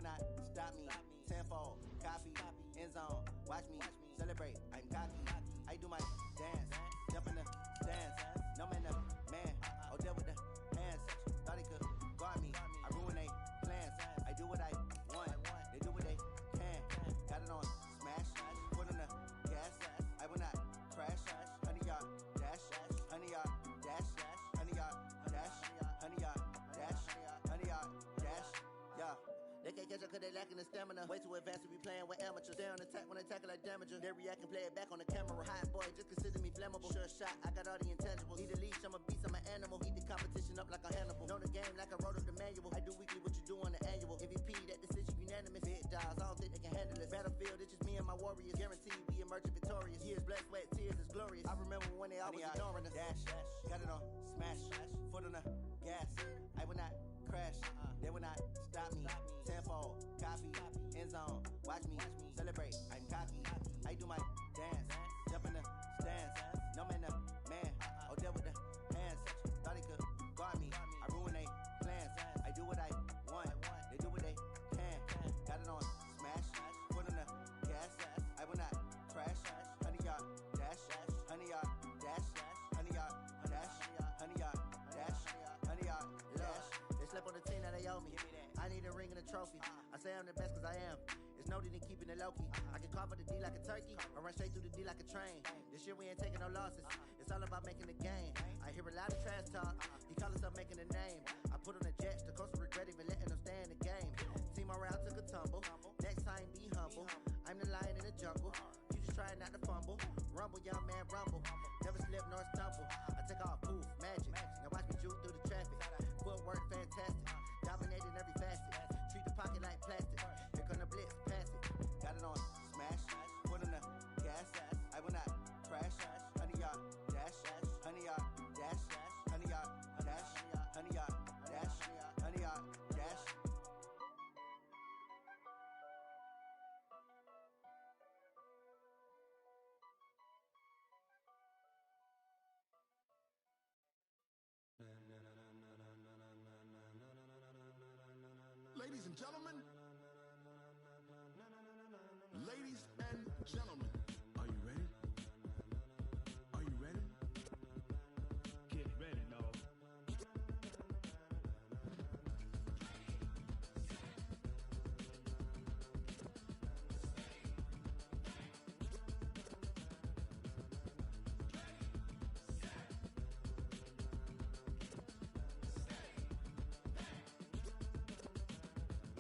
S7: not stop me. Tenfold, copy, end zone. Watch me celebrate. I'm cocky. I do my dance, jump in the stands. No man, man. Oh, deal with the hands. Thought he could guard me. I ruin they plans. I do what I want. They do what they can. Got it on smash. Put in the gas. I will not crash. 100-yard dash. 100-yard dash. 100-yard dash. 100-yard dash. 100-yard dash. Yeah. They can't catch up cause they lacking the stamina. Way too advanced to be playing with amateurs. Stay on attack when they tackle like damager. They react and play it back on the camera. Hot boy, just consider me flammable. Sure shot, I got all the intangibles. Need a leash, I'm a beast, I'm an animal. Heat the competition up like a Hannibal. Know the game like I wrote up the manual. I do weekly what you do on the annual. MVP, that decision unanimous. Big dials, I don't think they can handle this. Battlefield, it's just me and my warriors. Guaranteed we emerging victorious. Years, blood, sweat, tears, is glorious. I remember when they always ignoring us. Dash, got it on smash. Foot on the gas. I will not crash. They will not stop me. Tenfold, copy, end zone. Watch me celebrate. I'm cocky. I do my dance, jump in the stands. No man, man. Oh, deal with the hands. Thought he could guard me. I ruin they plans. I do what I want. They do what they can. Got it on smash. Put in the gas. I will not crash. 100-yard dash. 100-yard dash. 100-yard dash. 100-yard dash. 100-yard dash. They slept on the team that they owe me. I need a ring and a trophy. I say I'm the best cause I am. It's noted in keeping it low-key. I can carve the D like a turkey or run straight through the D like a train. This year we ain't taking no losses. It's all about making the game. I hear a lot of trash talk. He call himself making a name. I put on the jets. The coach will regret even letting them stay in the game. Team around took a tumble. Next time be humble. I'm the lion in the jungle. You just trying not to fumble. Rumble, young man, rumble. Never slip nor stumble. I take off, poof, magic. Now watch me juke through the traffic. Footwork fantastic. Dominating every facet. Treat the pocket like plastic. Here come the blitz, pass it. Got it on smash. Put in the gas. I will not crash. 100-yard dash. 100-yard dash. 100-yard dash. 100-yard dash. 100-yard dash.
S3: Ladies and gentlemen, ladies and gentlemen, are you ready? Are you ready?
S6: Get ready, dog.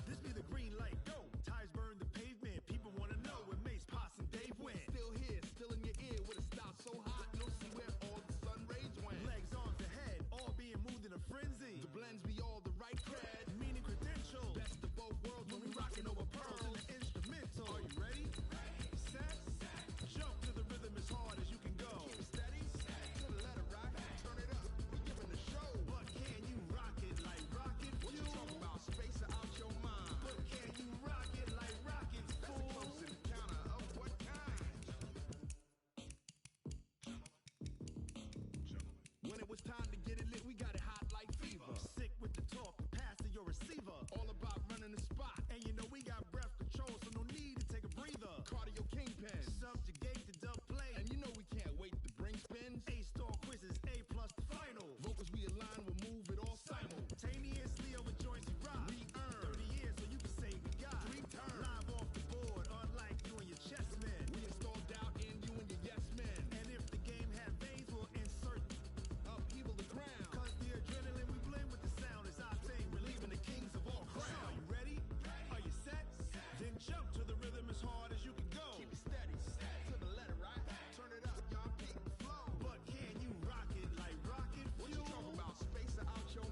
S3: This be the green light, go. Tires burn the pavement. People wanna know where Mace, Potts, and Dave went. Still here, still in your ear with a style so hot, you'll see where all the sun rays went. Legs, arms, the head, all being moved in a frenzy. The blends be all the right cred, meaning credentials. Best of both worlds when we rockin' over pearls in the instrumental. Are you ready? Set, jump to the rhythm as hard as you can go. Keep it steady, to the letter rock, turn it up, we giving the show. But can you rock it like rocket fuel? What you talking about, space out your mind? But can you rock it like rockets, fool? That's a close encounter of what kind? When it was time to get it lit, we got it hot like fever. Sick with the talk, pass to your receiver. All about running the spot, and you know we got breath control, so no need to take a breather. Cardio kingpin, subjugate the dub play, and you know we can't wait to bring spins. A-star quizzes, A+ the final. Vocals we align, we'll move it all simultaneously over joints we rock. We earn 30 years, so you can say we got 3 turns. Live off the board, unlike you and your chess men. We install doubt in you and your yes men. And if the game had veins, we'll insert upheaval the ground. Cause the adrenaline we blend with the sound is our thing. Relieving the kings of all crowns. So are you ready? Are you set? Then jump to the rhythm as hard as you can go. Keep it steady, to the letter right. Turn it up, y'all, keep the flow. But can you rock it like rocket fuel? What you talking about? Space out your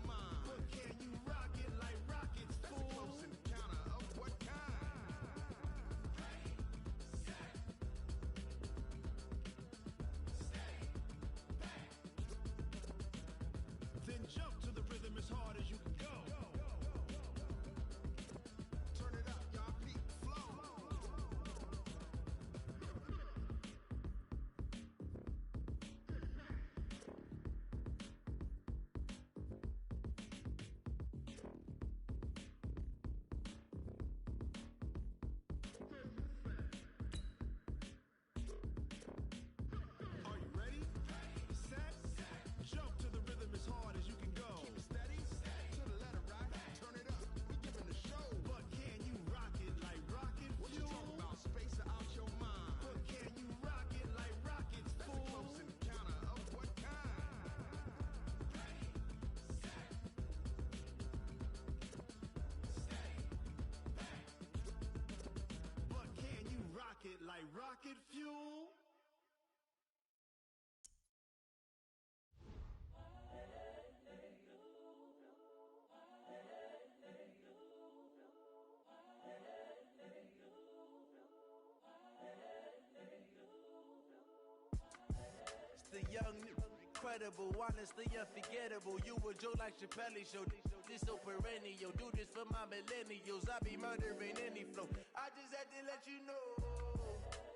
S7: incredible, honestly unforgettable. You a joke like Chappelle Show. This so perennial. Do this for my millennials. I be murdering any flow. I just had to let you know.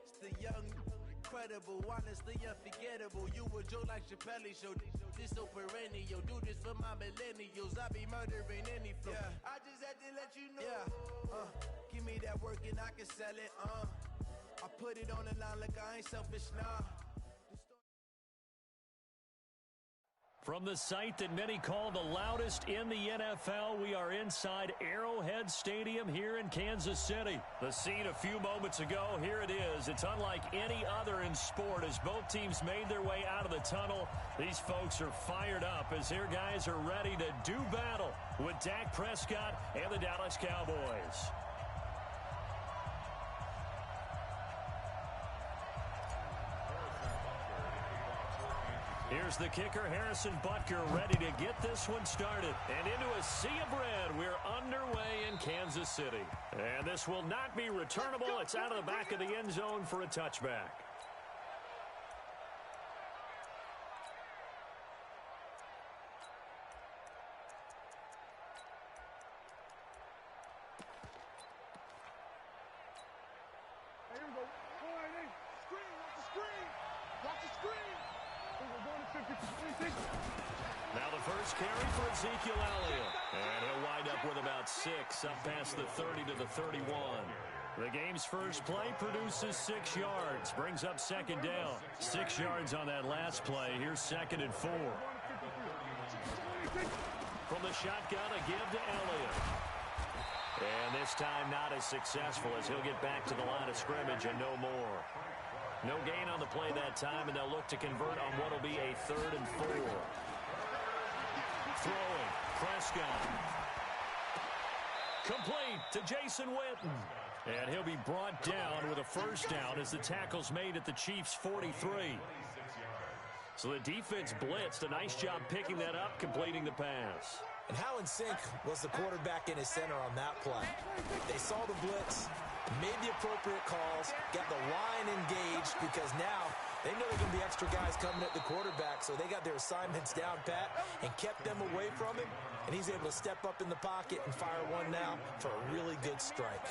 S7: It's the young, incredible, honestly unforgettable. You a joke like Chappelle Show. This so perennial. Do this for my millennials. I be murdering any flow. Yeah. I just had to let you know. Yeah. Give me that work and I can sell it. I put it on the line like I ain't selfish, nah.
S1: From the site that many call the loudest in the NFL, we are inside Arrowhead Stadium here in Kansas City. The scene a few moments ago, here it is. It's unlike any other in sport as both teams made their way out of the tunnel. These folks are fired up as their guys are ready to do battle with Dak Prescott and the Dallas Cowboys. Here's the kicker, Harrison Butker, ready to get this one started. And into a sea of red, we're underway in Kansas City. And this will not be returnable. It's out of the back of the end zone for a touchback.
S6: Here we go. All right, hey. Screen, watch the screen. Watch the screen. We're going to 50, 26.
S1: Now the first carry for Ezekiel Elliott. And he'll wind up with about 6 up past the 30 to the 31. The game's first play produces 6 yards. Brings up second down. 6 yards on that last play. Here's 2nd and 4. From the shotgun, a give to Elliott. And this time not as successful as he'll get back to the line of scrimmage and no more. No gain on the play that time, and they'll look to convert on what will be a 3rd and 4. Throwing, Prescott. Complete to Jason Witten. And he'll be brought down with a first down as the tackle's made at the Chiefs' 43. So the defense blitzed. A nice job picking that up, completing the pass.
S5: And how in sync was the quarterback in his center on that play? They saw the blitz, made the appropriate calls, got the line engaged because now they know there's going to be extra guys coming at the quarterback, so they got their assignments down pat and kept them away from him, and he's able to step up in the pocket and fire one now for a really good strike.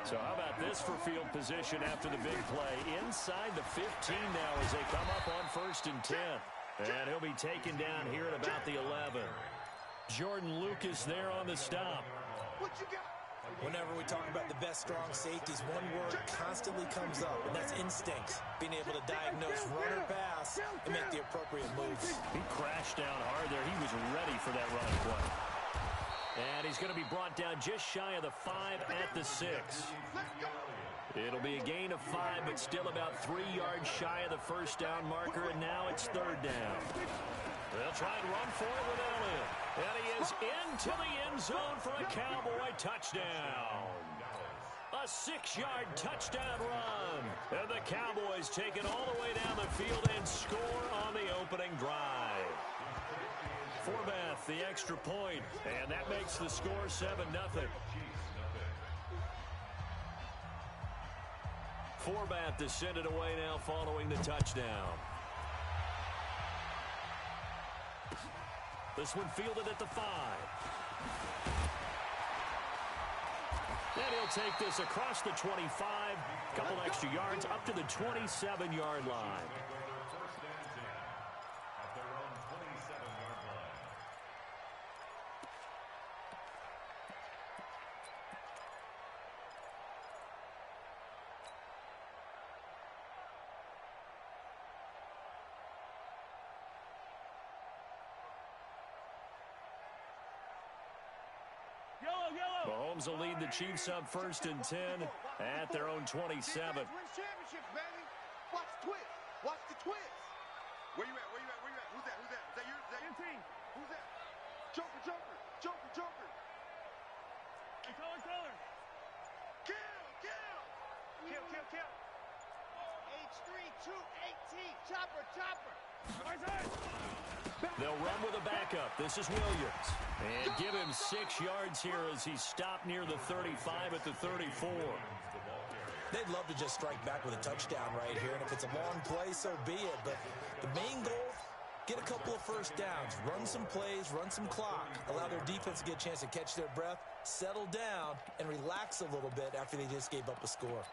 S1: So how about this for field position after the big play? Inside the 15 now as they come up on 1st and 10. And he'll be taken down here at about the 11. Jordan Lucas there on the stop.
S5: Whenever we talk about the best strong safeties, one word constantly comes up, and that's instinct. Being able to diagnose run or pass and make the appropriate moves.
S1: He crashed down hard there. He was ready for that run play. And he's going to be brought down just shy of the 5 at the 6. It'll be a gain of 5, but still about 3 yards shy of the first down marker, and now it's 3rd down. They'll try and run for it with Elliott. And he is into the end zone for a Cowboy touchdown. A 6-yard touchdown run. And the Cowboys take it all the way down the field and score on the opening drive. Forbath, the extra point, and that makes the score 7-0. Forbath to send it away now following the touchdown. This one fielded at the 5. And he'll take this across the 25. Couple extra yards up to the 27-yard line. Mahomes will lead the Chiefs up 1st and 10 at their own 27.
S3: Win championships, baby. Watch the twist. Watch the twist. Where you at? Where you at? Where you at? Who's that? Who's that? Is that yours? Is that your team? Who's that? Joker, Joker, Joker, Joker.
S6: Color.
S3: Kill, kill.
S6: Kill, kill, kill.
S3: H3-2-18. Chopper, chopper.
S1: They'll run with a backup. This is Williams. And give him 6 yards here as he's stopped near the 35 at the 34.
S5: They'd love to just strike back with a touchdown right here, and if it's a long play, so be it. But the main goal, get a couple of first downs, run some plays, run some clock, allow their defense to get a chance to catch their breath, settle down, and relax a little bit after they just gave up a score.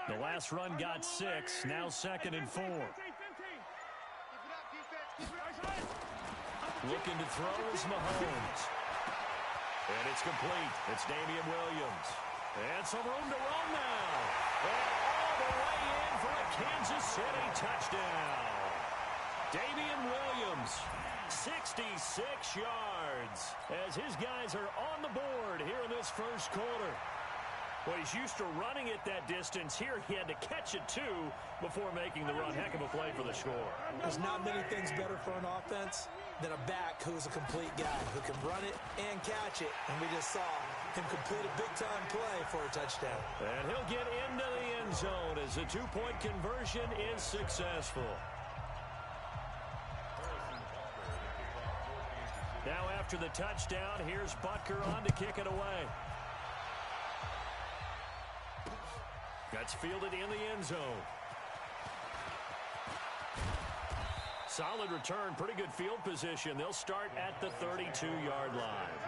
S4: The last run got 6, now 2nd and 4. Looking to throw is Mahomes. And it's complete. It's Damian Williams. And some room to run now. And all the way in for a Kansas City touchdown. Damian Williams, 66 yards, as his guys are on the board here in this first quarter. Well, he's used to running it that distance. Here he had to catch it, too, before making the run. Heck of a play for the score.
S5: There's not many things better for an offense than a back who's a complete guy, who can run it and catch it. And we just saw him complete a big-time play for a touchdown.
S4: And he'll get into the end zone as the two-point conversion is successful. Now after the touchdown, here's Butker on to kick it away. That's fielded in the end zone. Solid return, pretty good field position. They'll start at the 32-yard line.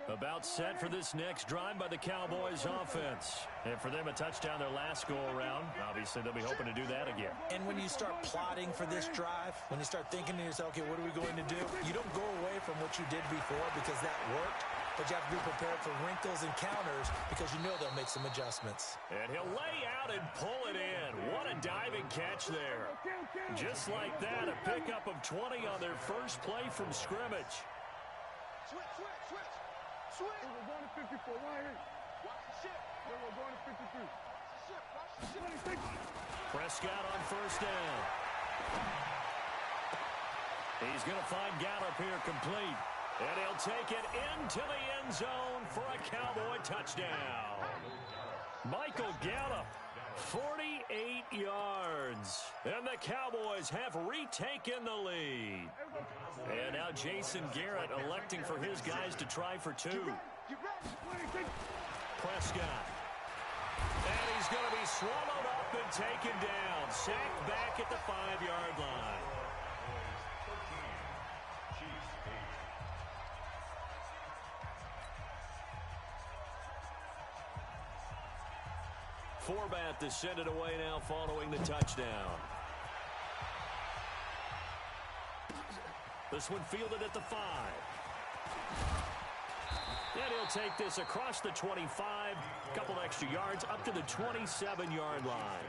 S4: About set for this next drive by the Cowboys offense. And for them, a touchdown their last go-around. Obviously, they'll be hoping to do that again.
S5: And when you start plotting for this drive, when you start thinking to yourself, okay, what are we going to do? You don't go away from what you did before because that worked, but you have to be prepared for wrinkles and counters because you know they'll make some adjustments.
S4: And he'll lay out and pull it in. What a diving catch there. Just like that, a pickup of 20 on their first play from scrimmage.
S6: Switch. We're going to 54. Right here. Watch the ship. We're going to 53. Watch the ship.
S4: Prescott on first down. He's going to find Gallup here complete. And he'll take it into the end zone for a Cowboy touchdown. Michael Gallup, 48 yards. And the Cowboys have retaken the lead. And now Jason Garrett electing for his guys to try for 2. Prescott. And he's going to be swallowed up and taken down. Sacked back at the 5-yard line. Forbat to send it away now following the touchdown. This one fielded at the 5. And he'll take this across the 25. A couple extra yards up to the 27-yard line.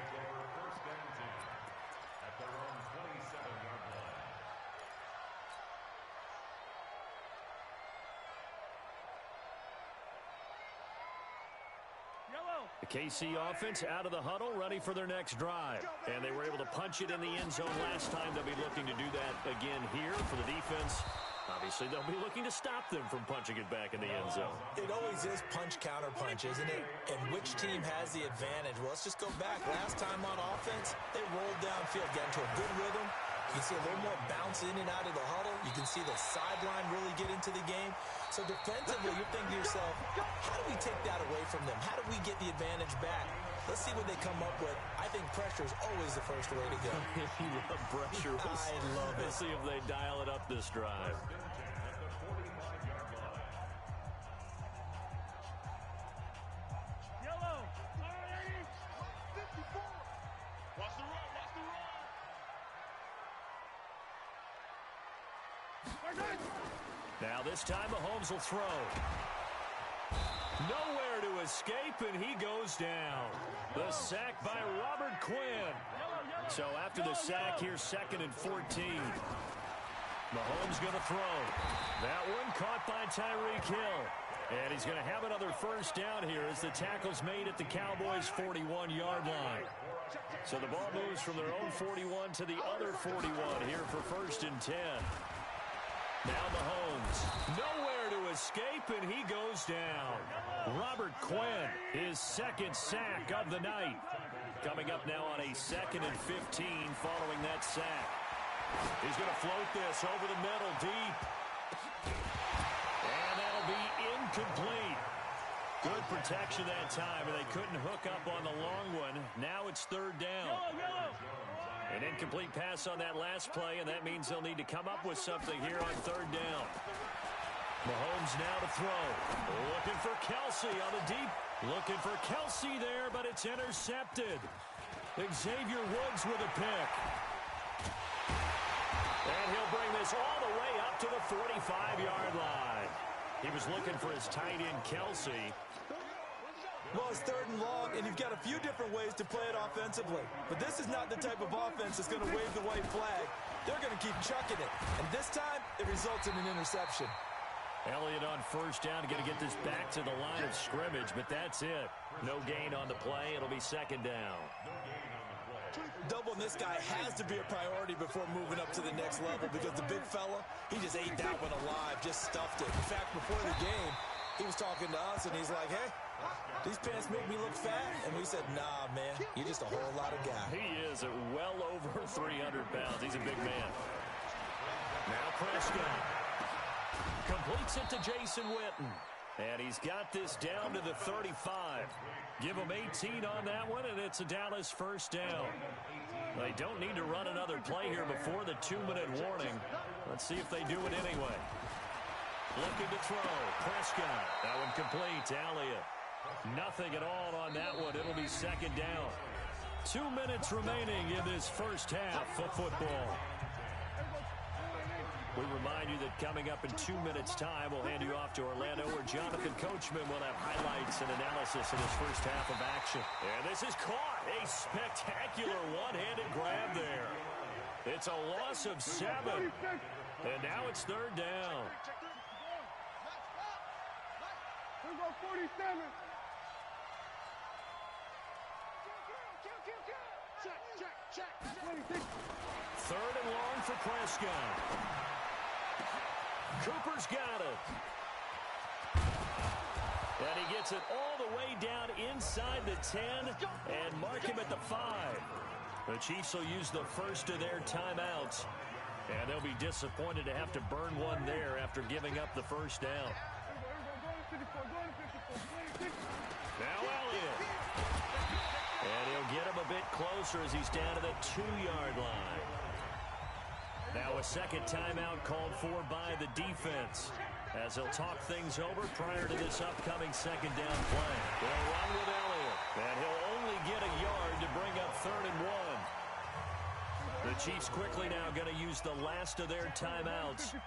S4: The KC offense out of the huddle, ready for their next drive. And they were able to punch it in the end zone last time. They'll be looking to do that again here for the defense. Obviously, they'll be looking to stop them from punching it back in the end zone.
S5: It always is punch-counter-punch, isn't it? And which team has the advantage? Well, let's just go back. Last time on offense, they rolled downfield, got into a good rhythm. You can see a little more bounce in and out of the huddle. You can see the sideline really get into the game. So defensively, you're thinking to yourself, how do we take that away from them? How do we get the advantage back? Let's see what they come up with. I think pressure is always the first way to go.
S4: You love pressure.
S5: I love it.
S4: Let's see if they dial it up this drive.
S6: Yellow. 54. Watch the run.
S4: Now this time Mahomes will throw. Nowhere to escape, and he goes down. The sack by Robert Quinn. So after the sack, here's 2nd and 14. Mahomes going to throw. That one caught by Tyreek Hill. And he's going to have another first down here as the tackle's made at the Cowboys' 41-yard line. So the ball moves from their own 41 to the other 41 here for 1st and 10. Now Mahomes, nowhere to escape, and he goes down. Robert Quinn, his 2nd sack of the night. Coming up now on a 2nd and 15 following that sack. He's going to float this over the middle deep. And that'll be incomplete. Good protection that time, and they couldn't hook up on the long one. Now it's 3rd down. An incomplete pass on that last play, and that means they'll need to come up with something here on 3rd down. Mahomes now to throw. Looking for Kelsey on the deep. Looking for Kelsey there, but it's intercepted. Xavier Woods with a pick. And he'll bring this all the way up to the 45-yard line. He was looking for his tight end, Kelsey.
S5: Well, it's 3rd and long, and you've got a few different ways to play it offensively. But this is not the type of offense that's going to wave the white flag. They're going to keep chucking it. And this time, it results in an interception.
S4: Elliott on 1st down, going to get this back to the line of scrimmage, but that's it. No gain on the play. It'll be 2nd down.
S5: Doubling this guy has to be a priority before moving up to the next level because the big fella, he just ate that one alive, just stuffed it. In fact, before the game, he was talking to us, and he's like, hey, these pants make me look fat. And we said, nah, man, you're just a whole lot of guy.
S4: He is at well over 300 pounds. He's a big man. Now Prescott completes it to Jason Witten. And he's got this down to the 35. Give him 18 on that one, and it's a Dallas 1st down. They don't need to run another play here before the 2-minute warning. Let's see if they do it anyway. Looking to throw. Prescott. That one complete. Elliott. Nothing at all on that one. It'll be 2nd down. 2 minutes remaining in this first half of football. We remind you that coming up in 2 minutes' time, we'll hand you off to Orlando, where Jonathan Coachman will have highlights and analysis in his first half of action. And this is caught. A spectacular one-handed grab there. It's a loss of 7. And now it's 3rd down.
S6: Here go 47. Check. 26.
S4: 3rd and long for Prescott. Cooper's got it. And he gets it all the way down inside the 10 and mark him at the 5. The Chiefs will use the first of their timeouts. And they'll be disappointed to have to burn one there after giving up the first down. Now Elliott. And he'll get him a bit closer as he's down to the 2-yard line. Now a 2nd timeout called for by the defense as they'll talk things over prior to this upcoming 2nd down play. They'll run with Elliott, and he'll only get a yard to bring up 3rd and 1. The Chiefs quickly now going to use the last of their timeouts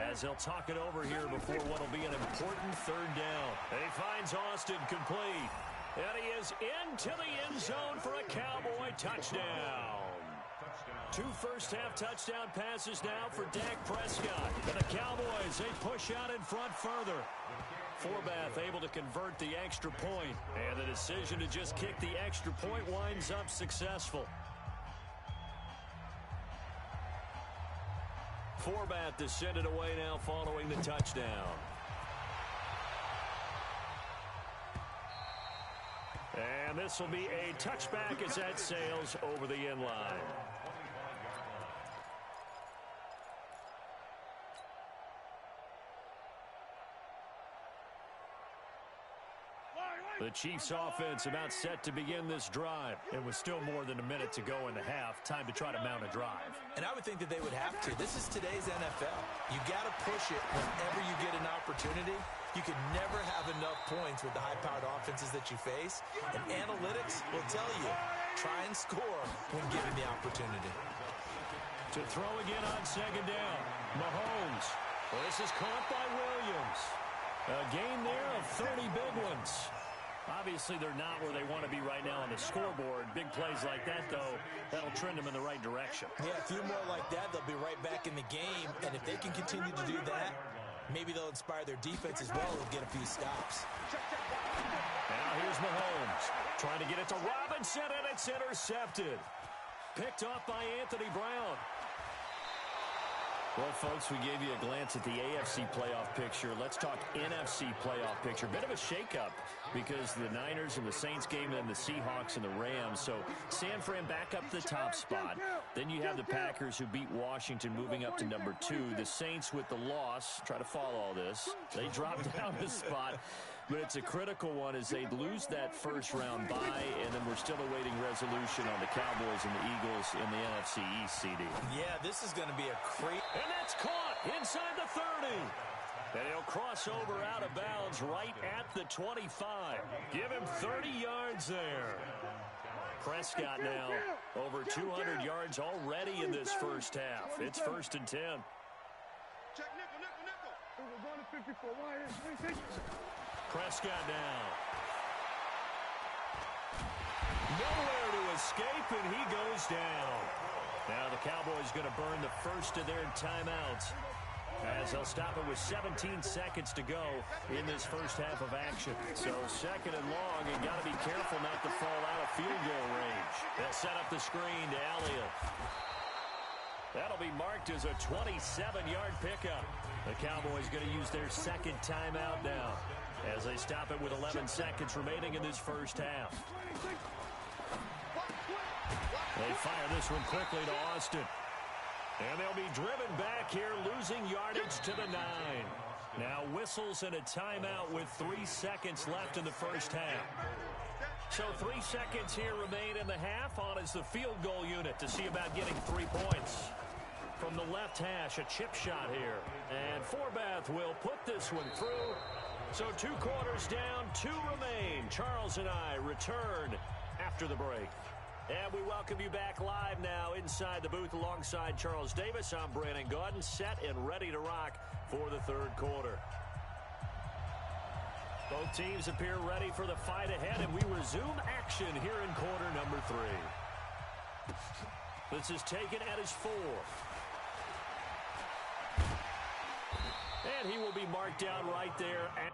S4: as they'll talk it over here before what will be an important 3rd down. He finds Austin complete, and he is into the end zone for a Cowboy touchdown. 2 first-half touchdown passes now for Dak Prescott. And the Cowboys, they push out in front further. Forbath able to convert the extra point. And the decision to just kick the extra point winds up successful. Forbath to send it away now following the touchdown. And this will be a touchback as that sails over the end line. The Chiefs offense about set to begin this drive. It was still more than a minute to go in the half. Time to try to mount a drive.
S5: And I would think that they would have to. This is today's NFL. You got to push it whenever you get an opportunity. You can never have enough points with the high-powered offenses that you face. And analytics will tell you, try and score when given the opportunity.
S4: To throw again on 2nd down. Mahomes. This is caught by Williams. A gain there of 30 big ones.
S1: Obviously, they're not where they want to be right now on the scoreboard. Big plays like that, though, that'll trend them in the right direction.
S5: Yeah, a few more like that, they'll be right back in the game. And if they can continue to do that, maybe they'll inspire their defense as well and get a few stops.
S1: Now here's Mahomes trying to get it to Robinson, and it's intercepted. Picked off by Anthony Brown. Well, folks, we gave you a glance at the AFC playoff picture. Let's talk NFC playoff picture. Bit of a shakeup because the Niners and the Saints game and the Seahawks and the Rams. So San Fran back up the top spot. Then you have the Packers who beat Washington moving up to number 2. The Saints with the loss, try to follow all this. They drop down a spot. But it's a critical one as they lose that first-round bye, and then we're still awaiting resolution on the Cowboys and the Eagles in the NFC East, CD.
S5: Yeah, this is going to be a crazy...
S1: And that's caught inside the 30. And he'll cross over out of bounds right at the 25. Give him 30 yards there. Prescott now over 200 yards already in this first half. It's 1st and 10.
S6: Check nickel. We're going to 54. Why?
S1: Prescott now. Nowhere to escape, and he goes down. Now the Cowboys going to burn the first of their timeouts as they'll stop it with 17 seconds to go in this first half of action. So 2nd and long, and got to be careful not to fall out of field goal range. They'll set up the screen to Elliott. That'll be marked as a 27-yard pickup. The Cowboys going to use their 2nd timeout now as they stop it with 11 seconds remaining in this first half. They fire this one quickly to Austin. And they'll be driven back here, losing yardage to the 9. Now whistles and a timeout with 3 seconds left in the first half. So 3 seconds here remain in the half. On is the field goal unit to see about getting 3 points. From the left hash, a chip shot here. And Forbath will put this one through. So 2 quarters down, 2 remain. Charles and I return after the break. And we welcome you back live now inside the booth alongside Charles Davis. I'm Brandon Gaudin, set and ready to rock for the 3rd quarter. Both teams appear ready for the fight ahead, and we resume action here in quarter number 3. This is taken at his 4. And he will be marked down right there. At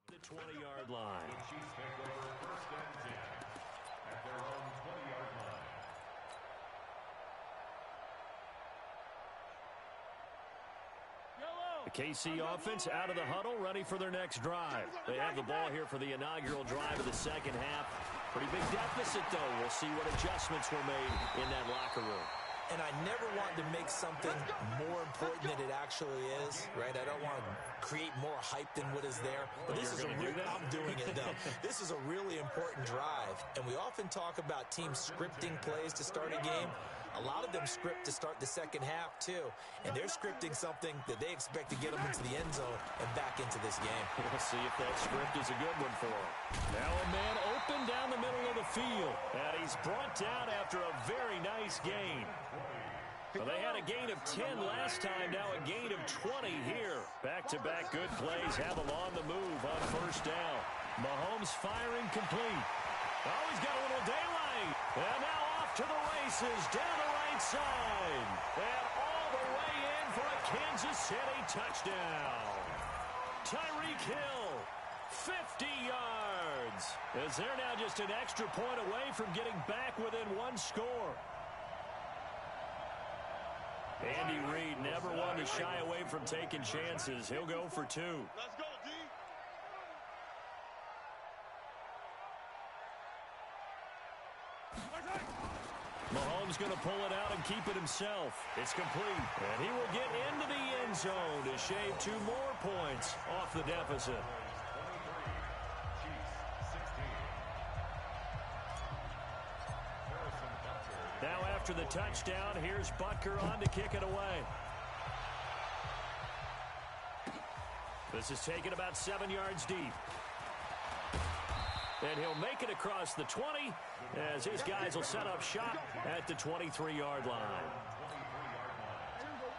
S1: the 20-yard line.
S2: The Chiefs take over 1st and 10 at their own 20-yard line.
S1: The KC offense out of the huddle, ready for their next drive. They have the ball here for the inaugural drive of the 2nd half. Pretty big deficit, though. We'll see what adjustments were made in that locker room.
S5: And I never want to make something more important than it actually is, right? I don't want to create more hype than what is there. But this is I'm doing it, though. This is a really important drive. And we often talk about teams scripting plays to start a game. A lot of them script to start the 2nd half, too. And they're scripting something that they expect to get them into the end zone and back into this game.
S1: We'll see if that script is a good one for them. Now a man open down the middle of the field. And he's brought down after a very nice gain. Well, they had a gain of 10 last time, now a gain of 20 here. Back-to-back good plays have them on the move on 1st down. Mahomes firing complete. Oh, he's got a little daylight. And now off to the races down the right side. And all the way in for a Kansas City touchdown. Tyreek Hill, 50 yards. As they're now just an extra point away from getting back within 1 score. Andy Reid never one to shy away from taking chances. He'll go for 2.
S6: Let's go, D.
S1: Mahomes going to pull it out and keep it himself. It's complete. And he will get into the end zone to shave 2 more points off the deficit. Now after the touchdown, here's Butker on to kick it away. This is taken about 7 yards deep. And he'll make it across the 20 as his guys will set up shop at the 23-yard line.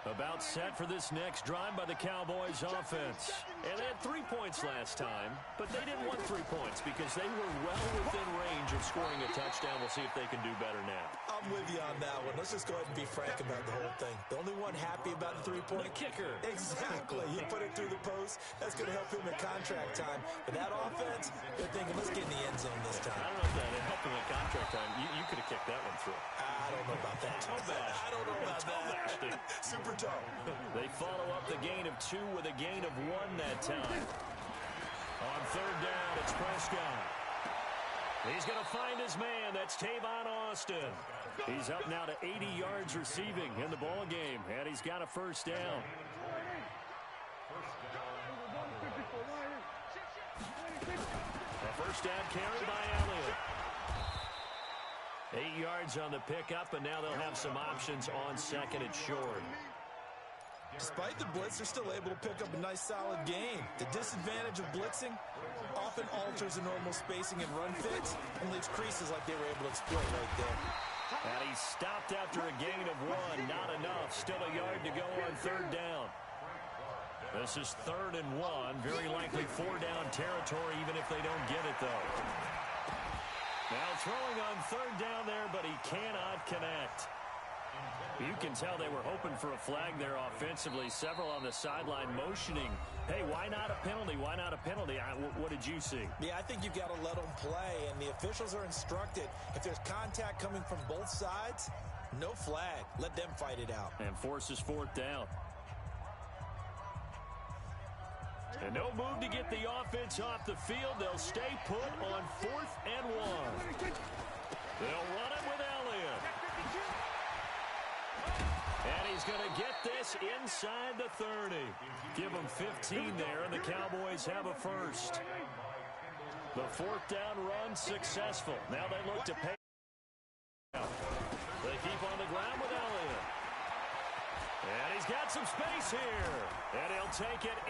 S1: About set for this next drive by the Cowboys offense. And they had 3 points last time, but they didn't want 3 points because they were well within range of scoring a touchdown. We'll see if they can do better now.
S5: I'm with you on that one. Let's just go ahead and be frank about the whole thing. The only one happy about the 3-point?
S1: The kicker.
S5: Exactly. You put it through the post. That's going to help him in contract time. But that offense, they're thinking, let's get in the end zone this time.
S1: I don't know if that helped him in contract time. You could have kicked that one through.
S5: I don't know about that. I don't know about that. Super tough.
S1: They follow up the gain of 2 with a gain of 1 that time. On third down, it's Prescott. He's going to find his man. That's Tavon Austin. He's up now to 80 yards receiving in the ball game, and he's got a first down. A first down carry by Elliott. 8 yards on the pickup, and now they'll have some options on second and short.
S5: Despite the blitz, they're still able to pick up a nice, solid gain. The disadvantage of blitzing often alters the normal spacing and run fits and leaves creases like they were able to exploit right there.
S1: And he stopped after a gain of 1. Not enough. Still a yard to go on third down. This is 3rd and 1. Very likely 4-down territory, even if they don't get it, though. Now throwing on third down there, but he cannot connect. You can tell they were hoping for a flag there offensively. Several on the sideline motioning, hey, why not a penalty? Why not a penalty? What did you see?
S5: Yeah, I think you've got to let them play, and the officials are instructed. If there's contact coming from both sides, no flag. Let them fight it out.
S1: And forces 4th down. And no move to get the offense off the field. They'll stay put on 4th and 1. They'll run it with Elliott. And he's going to get this inside the 30. Give them 15 there, and the Cowboys have a first. The 4th down run successful. Now they look to pay. They keep on the ground with Elliott. And he's got some space here. And he'll take it